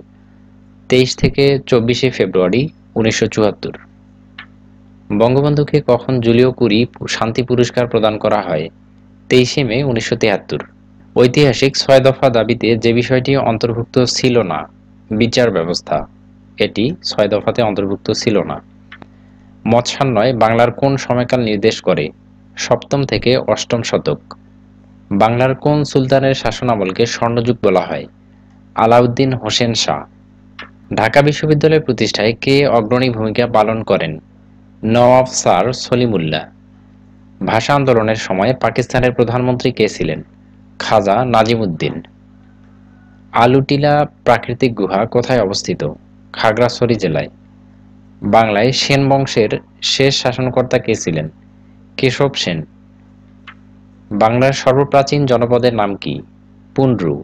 23 থেকে 24 ফেব্রুয়ারি 1974। বঙ্গবন্ধুকে কখন জুলিও কুরি শান্তি পুরস্কার প্রদান করা হয়? 23 মে 1973। ঐতিহাসিক 6 দফা দাবিতে যে বিষয়টি অন্তর্ভুক্ত ছিল না? বিচার ব্যবস্থা। এটি 6 দফাতে অন্তর্ভুক্ত ছিল না। মৎস্যান্বয় বাংলার কোন সময়কাল নির্দেশ করে? 7ম থেকে 8ম শতক। বাংলার কোন সুলতানের শাসনামলকে স্বর্ণযুগ বলা হয়? আলাউদ্দিন হোসেন শাহ। ঢাকা বিশ্ববিদ্যালয় প্রতিষ্ঠায় কে অগ্রণী ভূমিকা পালন করেন? নওয়াব স্যার সলিমুল্লাহ। ভাষা আন্দোলনের সময় পাকিস্তানের প্রধানমন্ত্রী কে ছিলেন? খাজা নাজিমুদ্দিন। আলুটিলা প্রাকৃতিক গুহা কোথায় অবস্থিত? খাগড়াছড়ি জেলায়। বাংলায় সেন বংশের শেষ শাসনকর্তা কে ছিলেন? কেশব সেন। বাংলার সর্বপ্রাচীন জনপদের নাম কি? পুন্ড্রু।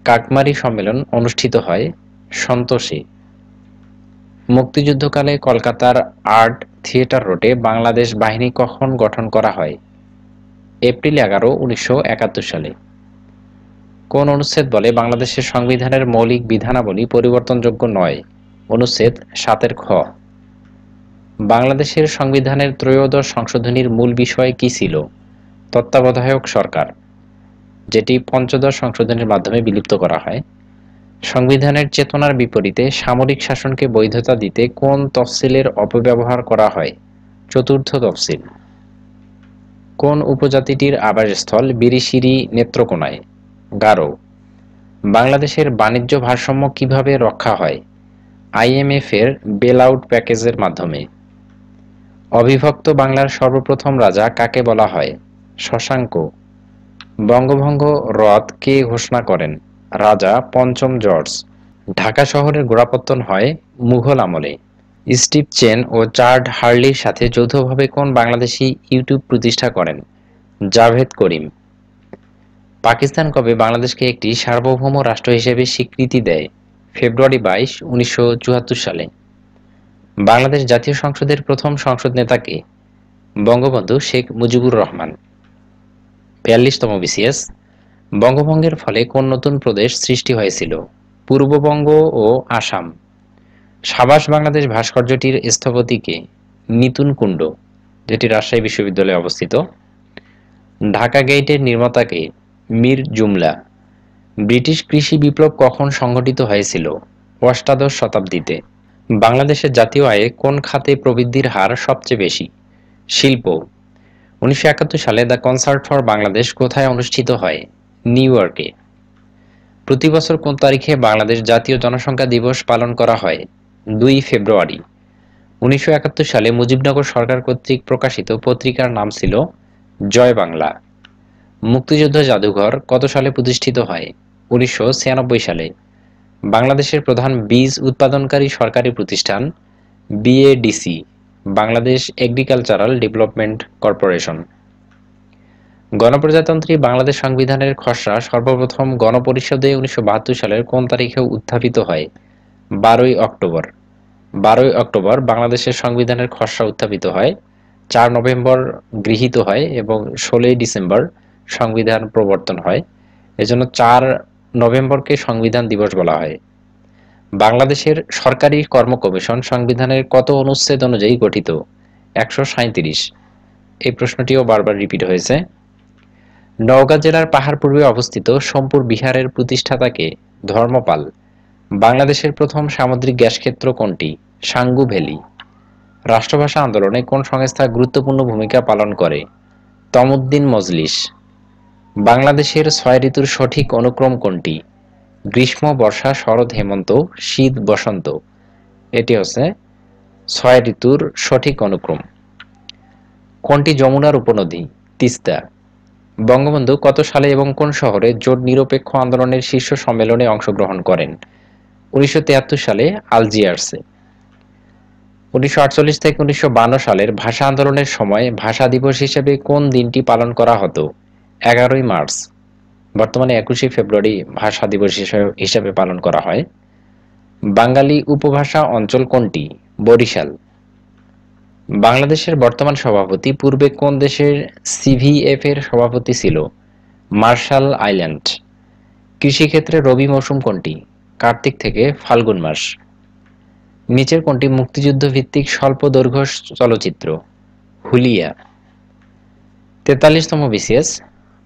কাকমারি সম্মেলন অনুষ্ঠিত হয় সন্তোষে। মুক্তিযুদ্ধকালে কলকাতার আর্ট থিয়েটার রোডে বাংলাদেশ বাহিনী কখন গঠন করা হয়? এপ্রিল 11, 1971 সালে। কোন অনুচ্ছেদ বলে বাংলাদেশের সংবিধানের মৌলিক বিধানাবলী পরিবর্তনযোগ্য নয়? অনুচ্ছেদ 7 খ। বাংলাদেশের সংবিধানের ত্রয়োদশ সংশোধনীর মূল বিষয় কি ছিল? তত্ত্বাবধায়ক সরকার, যেটি পঞ্চদশ সংশোধনীর মাধ্যমে বিলুপ্ত করা হয়। সংবিধানের চেতনার বিপরীতে সামরিক শাসনকে বৈধতা দিতে কোন তফসিলের অপব্যবহার করা হয়? চতুর্থ তফসিল। কোন উপজাতিটির আবাসস্থল বিরিশিরি নেত্রকোনায়? গারো। বাংলাদেশের বাণিজ্য ভারসাম্য কিভাবে রক্ষা হয়? আইএমএফ এর বেল আউট প্যাকেজের মাধ্যমে। অবিভক্ত বাংলার সর্বপ্রথম রাজা কাকে বলা হয়? শশাঙ্ক। বঙ্গভঙ্গ রদ কে ঘোষণা করেন? রাজা পঞ্চম জর্জ। ঢাকা শহরের গোড়াপত্তন হয় মুঘল আমলে। স্টিভ চেন ও চার্ড হার্লির সাথে যৌথভাবে কোন বাংলাদেশি ইউটিউব প্রতিষ্ঠা করেন? জাভেদ করিম। পাকিস্তান কবে বাংলাদেশকে একটি সার্বভৌম রাষ্ট্র হিসেবে স্বীকৃতি দেয়? ফেব্রুয়ারি 22, 1974 সালে। বাংলাদেশ জাতীয় সংসদের প্রথম সংসদ নেতা কে? বঙ্গবন্ধু শেখ মুজিবুর রহমান। 42তম বিসিএস। বঙ্গভঙ্গের ফলে কোন নতুন প্রদেশ সৃষ্টি হয়েছিল? পূর্ববঙ্গ ও আসাম। সাবাস বাংলাদেশ ভাস্কর্যটির স্থপতি কে? নিতুন কুণ্ড, যেটি রাজশাহী বিশ্ববিদ্যালয়ে অবস্থিত। ঢাকা গেইটের নির্মাতা কে? মীর জুমলা। ব্রিটিশ কৃষি বিপ্লব কখন সংঘটিত হয়েছিল? অষ্টাদশ শতাব্দীতে। বাংলাদেশের জাতীয় আয়ে কোন খাতে প্রবৃদ্ধির হার সবচেয়ে বেশি? শিল্প। 1971 সালে দ্য কনসার্ট ফর বাংলাদেশ কোথায় অনুষ্ঠিত হয়? নিউ ইয়র্কে। প্রতি বছর কোন তারিখে বাংলাদেশ জাতীয় জনসংখ্যা দিবস পালন করা হয়? 2 ফেব্রুয়ারি। 1971 সালে মুজিবনগর সরকার কর্তৃক প্রকাশিত পত্রিকার নাম ছিল জয় বাংলা। মুক্তিযুদ্ধ জাদুঘর কত সালে প্রতিষ্ঠিত হয়? 1996 সালে। বাংলাদেশের প্রধান বীজ উৎপাদনকারী সরকারি প্রতিষ্ঠান BADC, Bangladesh agricultural development corporation. গণপ্রজাতন্ত্রী বাংলাদেশ সংবিধানের খসড়া সর্বপ্রথম গণপরিষদে 1972 সালের কোন তারিখে উত্থাপিত হয়? 12 অক্টোবর। 12 অক্টোবর বাংলাদেশের সংবিধানের খসড়া উত্থাপিত হয়। 4 নভেম্বর গৃহীত হয় এবং 16 ডিসেম্বর সংবিধান প্রবর্তন হয়। এজন্য 4 নভেম্বরকে সংবিধান দিবস বলা হয়। বাংলাদেশের সরকারি কর্ম কমিশন সংবিধানের কত অনুচ্ছেদ অনুযায়ী গঠিত? 137। এই প্রশ্নটিও বারবার রিপিট হয়েছে। নওগাঁ জেলার পাহাড়পুরে অবস্থিত সোমপুর বিহারের প্রতিষ্ঠাতাকে? ধর্মপাল। বাংলাদেশের প্রথম সামুদ্রিক গ্যাস ক্ষেত্র কোনটি? সাঙ্গু ভ্যালি। রাষ্ট্রভাষা আন্দোলনে কোন সংস্থা গুরুত্বপূর্ণ ভূমিকা পালন করে? তমুদ্দিন মজলিস। বাংলাদেশের 6 ঋতুর সঠিক অনুক্রম কোনটি? গ্রীষ্ম, বর্ষা, শরৎ, হেমন্ত, শীত, বসন্ত। এটি হচ্ছে 6 ঋতুর সঠিক অনুক্রম। কোনটি যমুনার উপনদী? তিস্তা। বঙ্গবন্ধু কত সালে এবং কোন শহরে জোট নিরপেক্ষ আন্দোলনের শীর্ষ সম্মেলনে অংশগ্রহণ করেন? 1973 সালে আলজিয়ার্সে। 1948 থেকে 1952 সালের ভাষা আন্দোলনের সময় ভাষা দিবস হিসেবে কোন দিনটি পালন করা হতো? 11 মার্চ। বর্তমানে 21 ফেব্রুয়ারি ভাষা দিবস হিসেবে পালন করা হয়। বাঙালি উপভাষা অঞ্চল কোনটি? বরিশাল। বাংলাদেশের বর্তমান সভাপতি পূর্বে কোন দেশের সিভিএফ এর সভাপতি ছিল? Marshall Island. কৃষিক্ষেত্রে রবি মৌসুম কোনটি? কার্তিক থেকে ফাল্গুন মাস। নিচের কোনটি মুক্তিযুদ্ধ ভিত্তিক স্বল্প দৈর্ঘ্য চলচ্চিত্র? হুলিয়া। 43তম বিসিএস।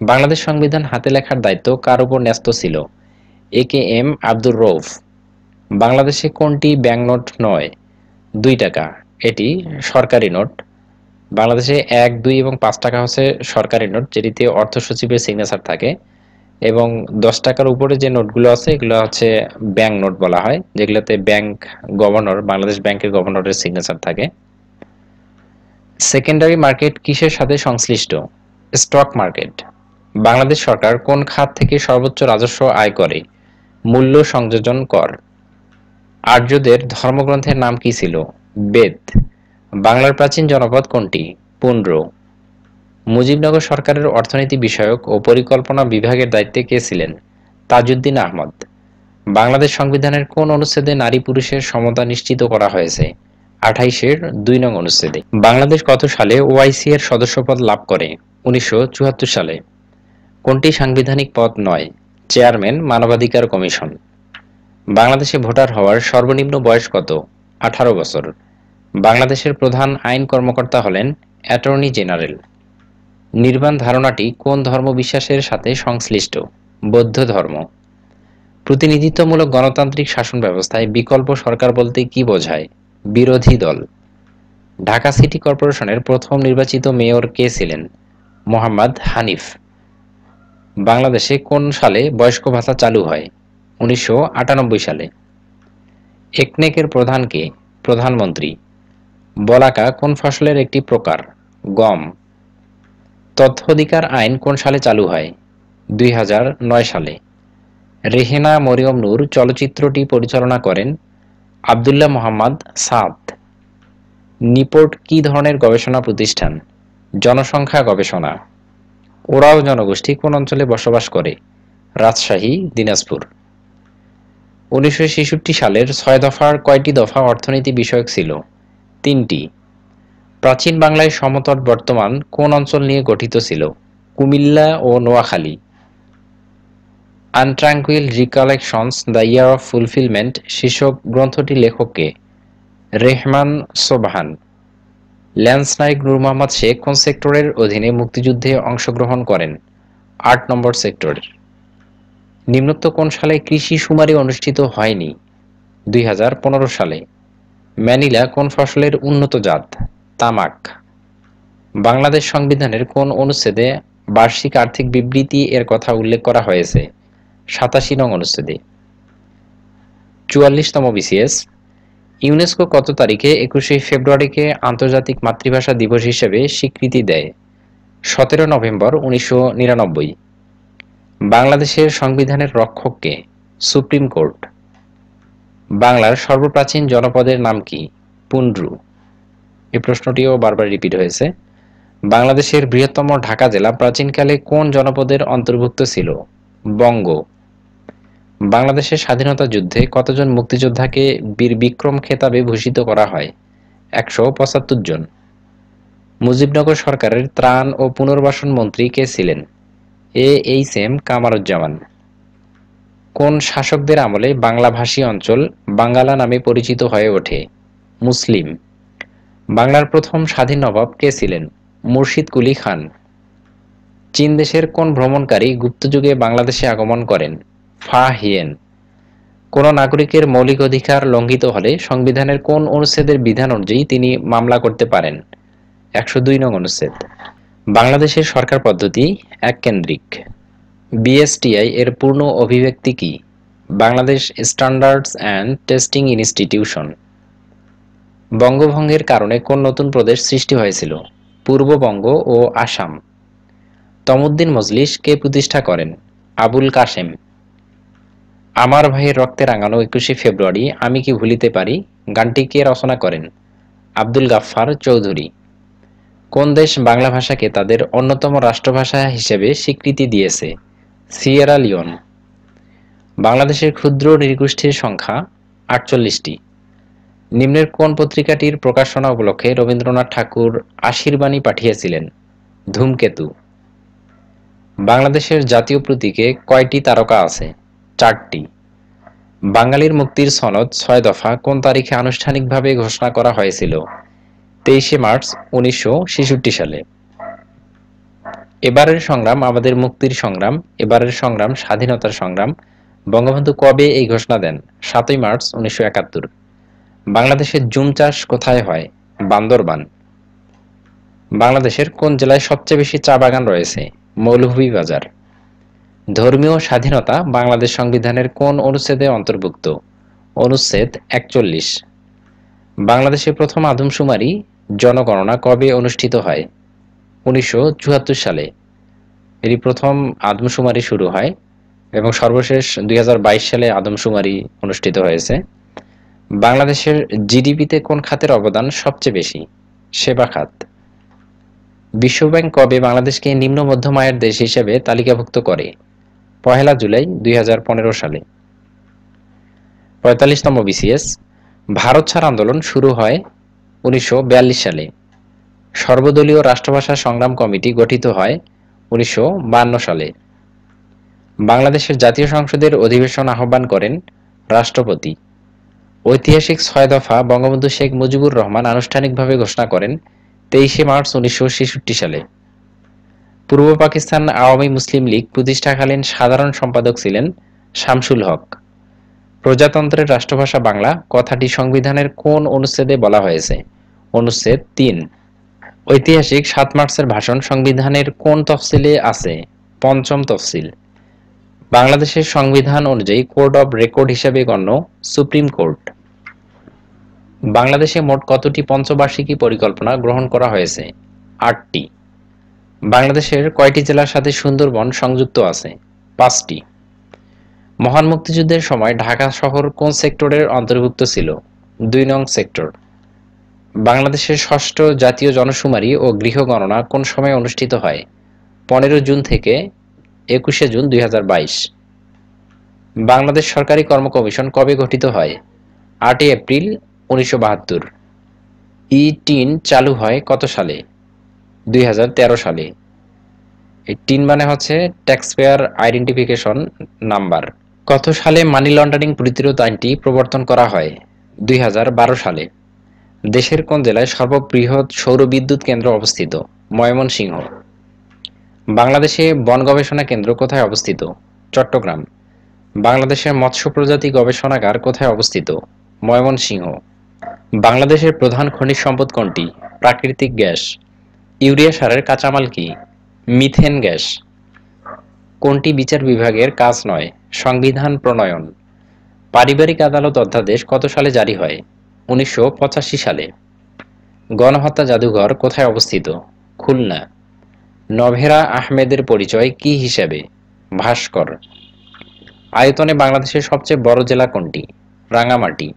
বাংলাদেশ সংবিধান হাতে লেখার দায়িত্ব কার উপর ন্যস্ত ছিল? এ.কে.এম. আব্দুর রউফ। বাংলাদেশে কোনটি ব্যাংকনোট নয়? 2 টাকা। এটি সরকারি নোট। বাংলাদেশে 1, 2 এবং 5 টাকা হচ্ছে সরকারি নোট, যেটিতে অর্থ সচিবের সিগনেচার থাকে, এবং 10 টাকার উপরে যে নোটগুলো আছে এগুলো হচ্ছে ব্যাংক নোট বলা হয়, যেগুলোতে ব্যাংক গভর্নর, বাংলাদেশ ব্যাংকের গভর্নরের সিগনেচার থাকে। সেকেন্ডারি মার্কেট কিসের সাথে সংশ্লিষ্ট? Stock market. বাংলাদেশ সরকার কোন খাত থেকে সর্বোচ্চ রাজস্ব আয় করে? মূল্য সংযোজন কর। আর্যদের ধর্মগ্রন্থের নাম কি ছিল? বেদ। বাংলার প্রাচীন জনপদ কোনটি? পুন্ড্র। মুজিবনগর সরকারের অর্থনীতি বিষয়ক ও পরিকল্পনা বিভাগের দায়িত্বে কে ছিলেন? তাজউদ্দিন আহমদ। বাংলাদেশ সংবিধানের কোন অনুচ্ছেদে নারী পুরুষের সমতা নিশ্চিত করা হয়েছে? 28-এর 2 নং অনুচ্ছেদে। বাংলাদেশ কত সালে ওআইসি এর সদস্যপদ লাভ করে? 1974 সালে। কোনটি সাংবিধানিক পদ নয়? চেয়ারম্যান, মানবাধিকার কমিশন। বাংলাদেশে ভোটার হওয়ার সর্বনিম্ন বয়স কত? 18 বছর। বাংলাদেশের প্রধান আইন কর্মকর্তা হলেন অ্যাটর্নি জেনারেল। নির্বাণ ধারণাটি কোন ধর্মবিশ্বাসের সাথে সংশ্লিষ্ট? বৌদ্ধ ধর্ম। প্রতিনিধিত্বমূলক গণতান্ত্রিক শাসন ব্যবস্থায় বিকল্প সরকার বলতে কি বোঝায়? বিরোধী দল। ঢাকা সিটি কর্পোরেশনের প্রথম নির্বাচিত মেয়র কে ছিলেন? মোহাম্মদ হানিফ। বাংলাদেশে কোন সালে বয়স্ক ভাতা চালু হয়? 1998 সালে। একনেকের প্রধান কে? প্রধানমন্ত্রী। বলাকা কোন ফসলের একটি প্রকার? গম। তথ্য অধিকার আইন কোন সালে চালু হয়? 2009 সালে। রেহেনা মরিয়ম নূর চলচ্চিত্রটি পরিচালনা করেন আব্দুল্লাহ মোহাম্মদ সাদ। নিপোর্ট কি ধরনের গবেষণা প্রতিষ্ঠান? জনসংখ্যা গবেষণা। ওরাও জনগোষ্ঠী কোন অঞ্চলে বসবাস করে? রাজশাহী, দিনাজপুর। 1966 সালের 6 দফার কয়টি দফা অর্থনীতি বিষয়ক ছিল? 3টি। প্রাচীন বাংলায় সমতট বর্তমান কোন অঞ্চল নিয়ে গঠিত ছিল? কুমিল্লা ও Noakhali. Untranquil recollections the year of fulfilment শীর্ষক গ্রন্থটির লেখক কে? রেহমান সোবহান। ল্যান্স নায়েক নূর মোহাম্মদ শেখ কোন সেক্টরের অধীনে মুক্তিযুদ্ধে অংশগ্রহণ করেন? 8 নম্বর সেক্টরের। নিম্নোক্ত কোন সালে কৃষি শুমারি অনুষ্ঠিত হয়নি? 2015 সালে। ম্যানিলা কোন ফসলের উন্নত জাত? তামাক। বাংলাদেশ সংবিধানের কোন অনুচ্ছেদে বার্ষিক আর্থিক বিবৃতি এর কথা উল্লেখ করা হয়েছে? ৮৭ নং অনুচ্ছেদে। ৪৪তম বিসিএস, ইউনেস্কো কত তারিখে ২১শে ফেব্রুয়ারিকে আন্তর্জাতিক মাতৃভাষা দিবস হিসেবে স্বীকৃতি দেয়? ১৭ নভেম্বর ১৯৯৯। বাংলাদেশের সংবিধানের রক্ষক কে? Supreme court. বাংলার সর্বপ্রাচীন জনপদের নাম কি? পুন্ড্রু। এই প্রশ্নটিও বারবার রিপিট হয়েছে। বাংলাদেশের বৃহত্তম ঢাকা জেলা প্রাচীনকালে কোন জনপদের অন্তর্ভুক্ত ছিল? বঙ্গ। বাংলাদেশের স্বাধীনতা যুদ্ধে কতজন মুক্তিযোদ্ধাকে বীর বিক্রম খেতাবে ভূষিত করা হয়? ১৭৫ জন। মুজিবনগর সরকারের ত্রাণ ও পুনর্বাসন মন্ত্রী কে ছিলেন? H M Kamaruzzaman. কোন শাসকদের আমলে বাংলাভাষী অঞ্চল বাঙ্গালা নামে পরিচিত হয়ে ওঠে? মুসলিম। বাংলার প্রথম স্বাধীন নবাব কে ছিলেন? মুর্শিদ কুলি খান। চীন দেশের কোন ভ্রমণকারী গুপ্তযুগে বাংলাদেশে আগমন করেন? ফা হিয়েন। কোন নাগরিকের মৌলিক অধিকার লঙ্ঘিত হলে সংবিধানের কোন অনুচ্ছেদের বিধান অনুযায়ী তিনি মামলা করতে পারেন? ১০২ নং অনুচ্ছেদ। বাংলাদেশের সরকার পদ্ধতি এককেন্দ্রিক। বিএসটিআই এর পূর্ণ অভিব্যক্তি কি? Bangladesh standards and testing institution. বঙ্গভঙ্গের কারণে কোন নতুন প্রদেশ সৃষ্টি হয়েছিল? পূর্ববঙ্গ ও আসাম। তমুদ্দিন মজলিস কে প্রতিষ্ঠা করেন? আবুল কাশেম। আমার ভাইয়ের রক্তে রাঙানো ২১শে ফেব্রুয়ারি আমি কি ভুলিতে পারি গানটি কে রচনা করেন? আব্দুল গাফফার চৌধুরী। কোন দেশ বাংলা ভাষাকে তাদের অন্যতম রাষ্ট্রভাষা হিসেবে স্বীকৃতি দিয়েছে? Sierra Leone. বাংলাদেশের ক্ষুদ্র নৃগোষ্ঠীর সংখ্যা ৪৮টি। নিম্নের কোন পত্রিকাটির প্রকাশনা উপলক্ষে রবীন্দ্রনাথ ঠাকুর আশীর্বাণী পাঠিয়েছিলেন? ধূমকেতু। বাংলাদেশের জাতীয় প্রতীকে কয়টি তারকা আছে? ৪টি। বাঙালির মুক্তির সনদ ৬ দফা কোন তারিখে আনুষ্ঠানিকভাবে ঘোষণা করা হয়েছিল? ২৩শে মার্চ ১৯৬৬ সালে। এবারের সংগ্রাম আমাদের মুক্তির সংগ্রাম, এবারের সংগ্রাম স্বাধীনতার সংগ্রাম। বঙ্গবন্ধু কবে এই ঘোষণা দেন? ৭ই মার্চ ১৯৭১। বাংলাদেশের জুম চাষ কোথায় হয়? বান্দরবান। বাংলাদেশের কোন জেলায় সবচেয়ে বেশি চা বাগান রয়েছে? মৌলভীবাজার। ধর্মীয় স্বাধীনতা বাংলাদেশ সংবিধানের কোন অনুচ্ছেদে অন্তর্ভুক্ত? অনুচ্ছেদ ৪১। বাংলাদেশে প্রথম আদমশুমারি জনগণনা কবে অনুষ্ঠিত হয়? ১৯৭৪ সালে। এটি প্রথম আদমশুমারি শুরু হয় এবং সর্বশেষ ২০২২ সালে আদমশুমারি অনুষ্ঠিত হয়েছে। বাংলাদেশের জিডিপিতে কোন খাতের অবদান সবচেয়ে বেশি? সেবা খাত। বিশ্বব্যাংক কবে বাংলাদেশকে নিম্ন মধ্যম আয়ের দেশ হিসেবে তালিকাভুক্ত করে? ১ জুলাই ২০১৫ সালে। ৪৫তম বিসিএস, ভারত ছাড় আন্দোলন শুরু হয় ১৯৪২ সালে। সর্বদলীয় রাষ্ট্রভাষা সংগ্রাম কমিটি গঠিত হয় ১৯৫২ সালে। বাংলাদেশের জাতীয় সংসদের অধিবেশন আহ্বান করেন রাষ্ট্রপতি। ঐতিহাসিক ৬ দফা বঙ্গবন্ধু শেখ মুজিবুর রহমান আনুষ্ঠানিকভাবে ঘোষণা করেন ২৩শে মার্চ ১৯৬৬ সালে। পূর্ব পাকিস্তান আওয়ামী মুসলিম লীগ প্রতিষ্ঠাকালীন সাধারণ সম্পাদক ছিলেন শামসুল হক। প্রজাতন্ত্রের রাষ্ট্রভাষা বাংলা কথাটি সংবিধানের কোন অনুচ্ছেদে বলা হয়েছে? অনুচ্ছেদ ৩। ঐতিহাসিক ৭ মার্চের ভাষণ সংবিধানের কোন তফসিলে আছে? পঞ্চম তফসিল। বাংলাদেশের সংবিধান অনুযায়ী কোড অব রেকর্ড হিসেবে গণ্য সুপ্রিম কোর্ট। বাংলাদেশে মোট কতটি পঞ্চবার্ষিকী পরিকল্পনা গ্রহণ করা হয়েছে? ৮টি। বাংলাদেশের কয়টি জেলার সাথে সুন্দরবন সংযুক্ত আছে? ৫টি। মহান মুক্তিযুদ্ধের সময় ঢাকা শহর কোন সেক্টরের অন্তর্ভুক্ত ছিল? ২ নং সেক্টর। বাংলাদেশের ষষ্ঠ জাতীয় জনশুমারি ও গৃহ গণনা কোন সময় অনুষ্ঠিত হয়? ১৫ জুন থেকে ২১শে জুন ২০২২। বাংলাদেশ সরকারি কর্ম কমিশন কবে গঠিত হয়? ৮ই এপ্রিল ১৯৭২। ই-টিন চালু হয় কত সালে? ২০১৩ সালে। এই টিন মানে হচ্ছে ট্যাক্সপেয়ার আইডেন্টিফিকেশন নাম্বার। কত সালে মানি লন্ডারিং প্রতিরোধ আইনটি প্রবর্তন করা হয়? ২০১২ সালে। দেশের কোন জেলায় সর্ববৃহৎ সৌর বিদ্যুৎ কেন্দ্র অবস্থিত? ময়মনসিংহ। বাংলাদেশে বন গবেষণা কেন্দ্র কোথায় অবস্থিত? চট্টগ্রাম। বাংলাদেশের মৎস্য প্রজাতি গবেষণাগার কোথায় অবস্থিত? ময়মনসিংহ। বাংলাদেশের প্রধান খনিজ সম্পদ কোনটি? প্রাকৃতিক গ্যাস। ইউরিয়া সারের কাঁচামাল কি? Methane gas. কোনটি বিচার বিভাগের কাজ নয়? সংবিধান প্রণয়ন। পারিবারিক আদালত অধ্যাদেশ কত সালে জারি হয়? 1985 সালে। গণহত্যা জাদুঘর কোথায় অবস্থিত? খুলনা। নভেরা আহমেদের পরিচয় কি হিসেবে? ভাস্কর। আয়তনে বাংলাদেশের সবচেয়ে বড় জেলা কোনটি? রাঙ্গামাটি।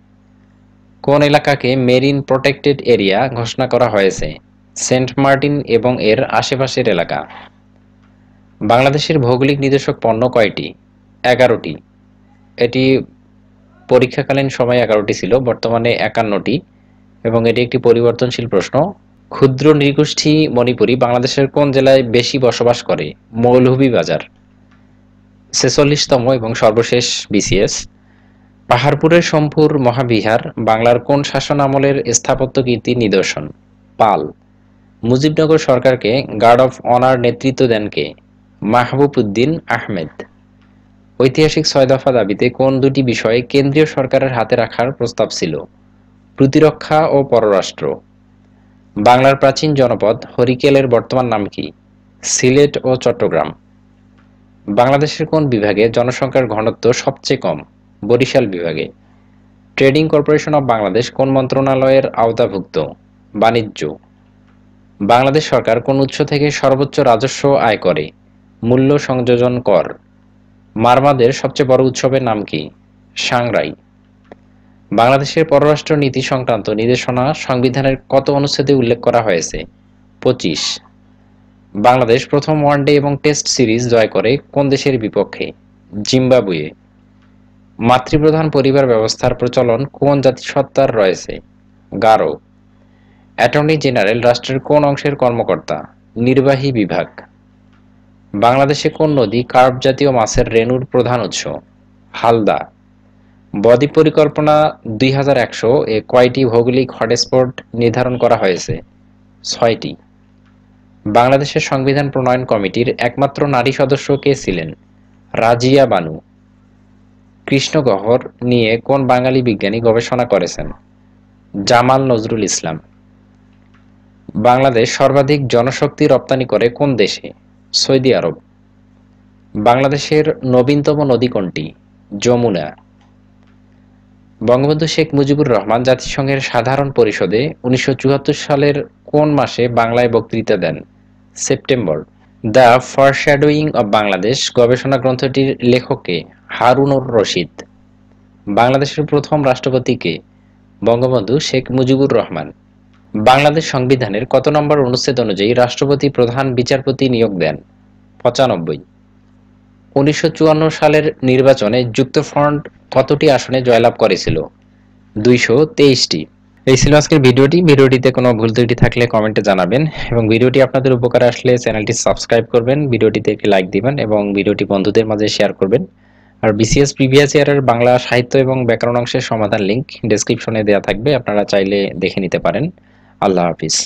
কোন এলাকাকে মেরিন প্রোটেক্টেড এরিয়া ঘোষণা করা হয়েছে? সেন্ট মার্টিন এবং এর আশেপাশের এলাকা। বাংলাদেশের ভৌগোলিক নির্দেশক পণ্য কয়টি? 11টি। এটি পরীক্ষাকালীন সময় 11টি ছিল, বর্তমানে 51টি এবং এটি একটি পরিবর্তনশীল প্রশ্ন। ক্ষুদ্র নৃগোষ্ঠী মণিপুরী বাংলাদেশের কোন জেলায় বেশি বসবাস করে? মৌলভীবাজার। 46তম এবং সর্বশেষ বিসিএস। পাহাড়পুরের সোমপুর মহাবিহার বাংলার কোন শাসন আমলের স্থাপত্য কীর্তির নিদর্শন? পাল। মুজিবনগর সরকারকে গার্ড অফ অনার নেতৃত্ব দেন কে? মাহবুব উদ্দিন আহমেদ। ঐতিহাসিক 6 দফা দাবিতে কোন দুটি বিষয় কেন্দ্রীয় সরকারের হাতে রাখার প্রস্তাব ছিল? প্রতিরক্ষা ও পররাষ্ট্র। বাংলার প্রাচীন জনপদ হরিকেলের বর্তমান নাম কি? সিলেট ও চট্টগ্রাম। বাংলাদেশের কোন বিভাগে জনসংখ্যার ঘনত্ব সবচেয়ে কম? বরিশাল বিভাগে। ট্রেডিং কর্পোরেশন অব বাংলাদেশ কোন মন্ত্রণালয়ের আওতাভুক্ত? বাণিজ্য। বাংলাদেশ সরকার কোন উৎস থেকে সর্বোচ্চ রাজস্ব আয় করে? মূল্য সংযোজন কর। মারমাদের সবচেয়ে বড় উৎসবের নাম কি? সাংরাই। বাংলাদেশের পররাষ্ট্র নীতি সংক্রান্ত নির্দেশনা সংবিধানের কত অনুচ্ছেদে উল্লেখ করা হয়েছে? 25। বাংলাদেশ প্রথম ওয়ানডে এবং টেস্ট সিরিজ জয় করে কোন দেশের বিপক্ষে? জিম্বাবুয়ে। মাতৃপ্রধান পরিবার ব্যবস্থার প্রচলন কোন জাতিসত্তার রয়েছে? গারো। অ্যাটর্নি জেনারেল রাষ্ট্রের কোন অংশের কর্মকর্তা? নির্বাহী বিভাগ। বাংলাদেশে কোন নদী কার্প জাতীয় মাছের রেণুর প্রধান উৎস? হালদা। বদ্বীপ পরিকল্পনা 2100 এ কয়টি ভৌগোলিক হটস্পট নির্ধারণ করা হয়েছে? 6টি। বাংলাদেশের সংবিধান প্রণয়ন কমিটির একমাত্র নারী সদস্য কে ছিলেন? রাজিয়া বানু। কৃষ্ণগহ্বর নিয়ে কোন বাঙালি বিজ্ঞানী গবেষণা করেছেন? জামাল নজরুল ইসলাম। বাংলাদেশ সর্বাধিক জনশক্তি রপ্তানি করে কোন দেশে? সৌদি আরব। বাংলাদেশের নবীনতম নদী কোনটি? যমুনা। বঙ্গবন্ধু শেখ মুজিবুর রহমান জাতিসংঘের সাধারণ পরিষদে 1974 সালের কোন মাসে বাংলায় বক্তৃতা দেন? সেপ্টেম্বর। দ্য ফরশ্যাডোয়িং অব বাংলাদেশ গবেষণা গ্রন্থটির লেখক কে? হারুনুর রশিদ। বাংলাদেশের প্রথম রাষ্ট্রপতি কে? বঙ্গবন্ধু শেখ মুজিবুর রহমান। বাংলাদেশ সংবিধানের কত নম্বর অনুচ্ছেদ অনুযায়ী রাষ্ট্রপতি প্রধান বিচারপতি নিয়োগ দেন? 95। 1954 সালের নির্বাচনে যুক্তফ্রন্ট কতটি আসনে জয়লাভ করেছিল? 223টি। এই ছিল আজকের ভিডিওটিতে কোনো ভুল ত্রুটি থাকলে কমেন্টে জানাবেন এবং ভিডিওটি আপনাদের উপকারে আসলে চ্যানেলটি সাবস্ক্রাইব করবেন, ভিডিওটিতে একটি লাইক দিবেন এবং ভিডিওটি বন্ধুদের মাঝে শেয়ার করবেন। আর বিসিএস প্রিভিয়াস ইয়ারের বাংলা সাহিত্য এবং ব্যাকরণ অংশের সমাধান লিংক ডেসক্রিপশনে দেওয়া থাকবে, আপনারা চাইলে দেখে নিতে পারেন। আল্লাহ হাফিজ।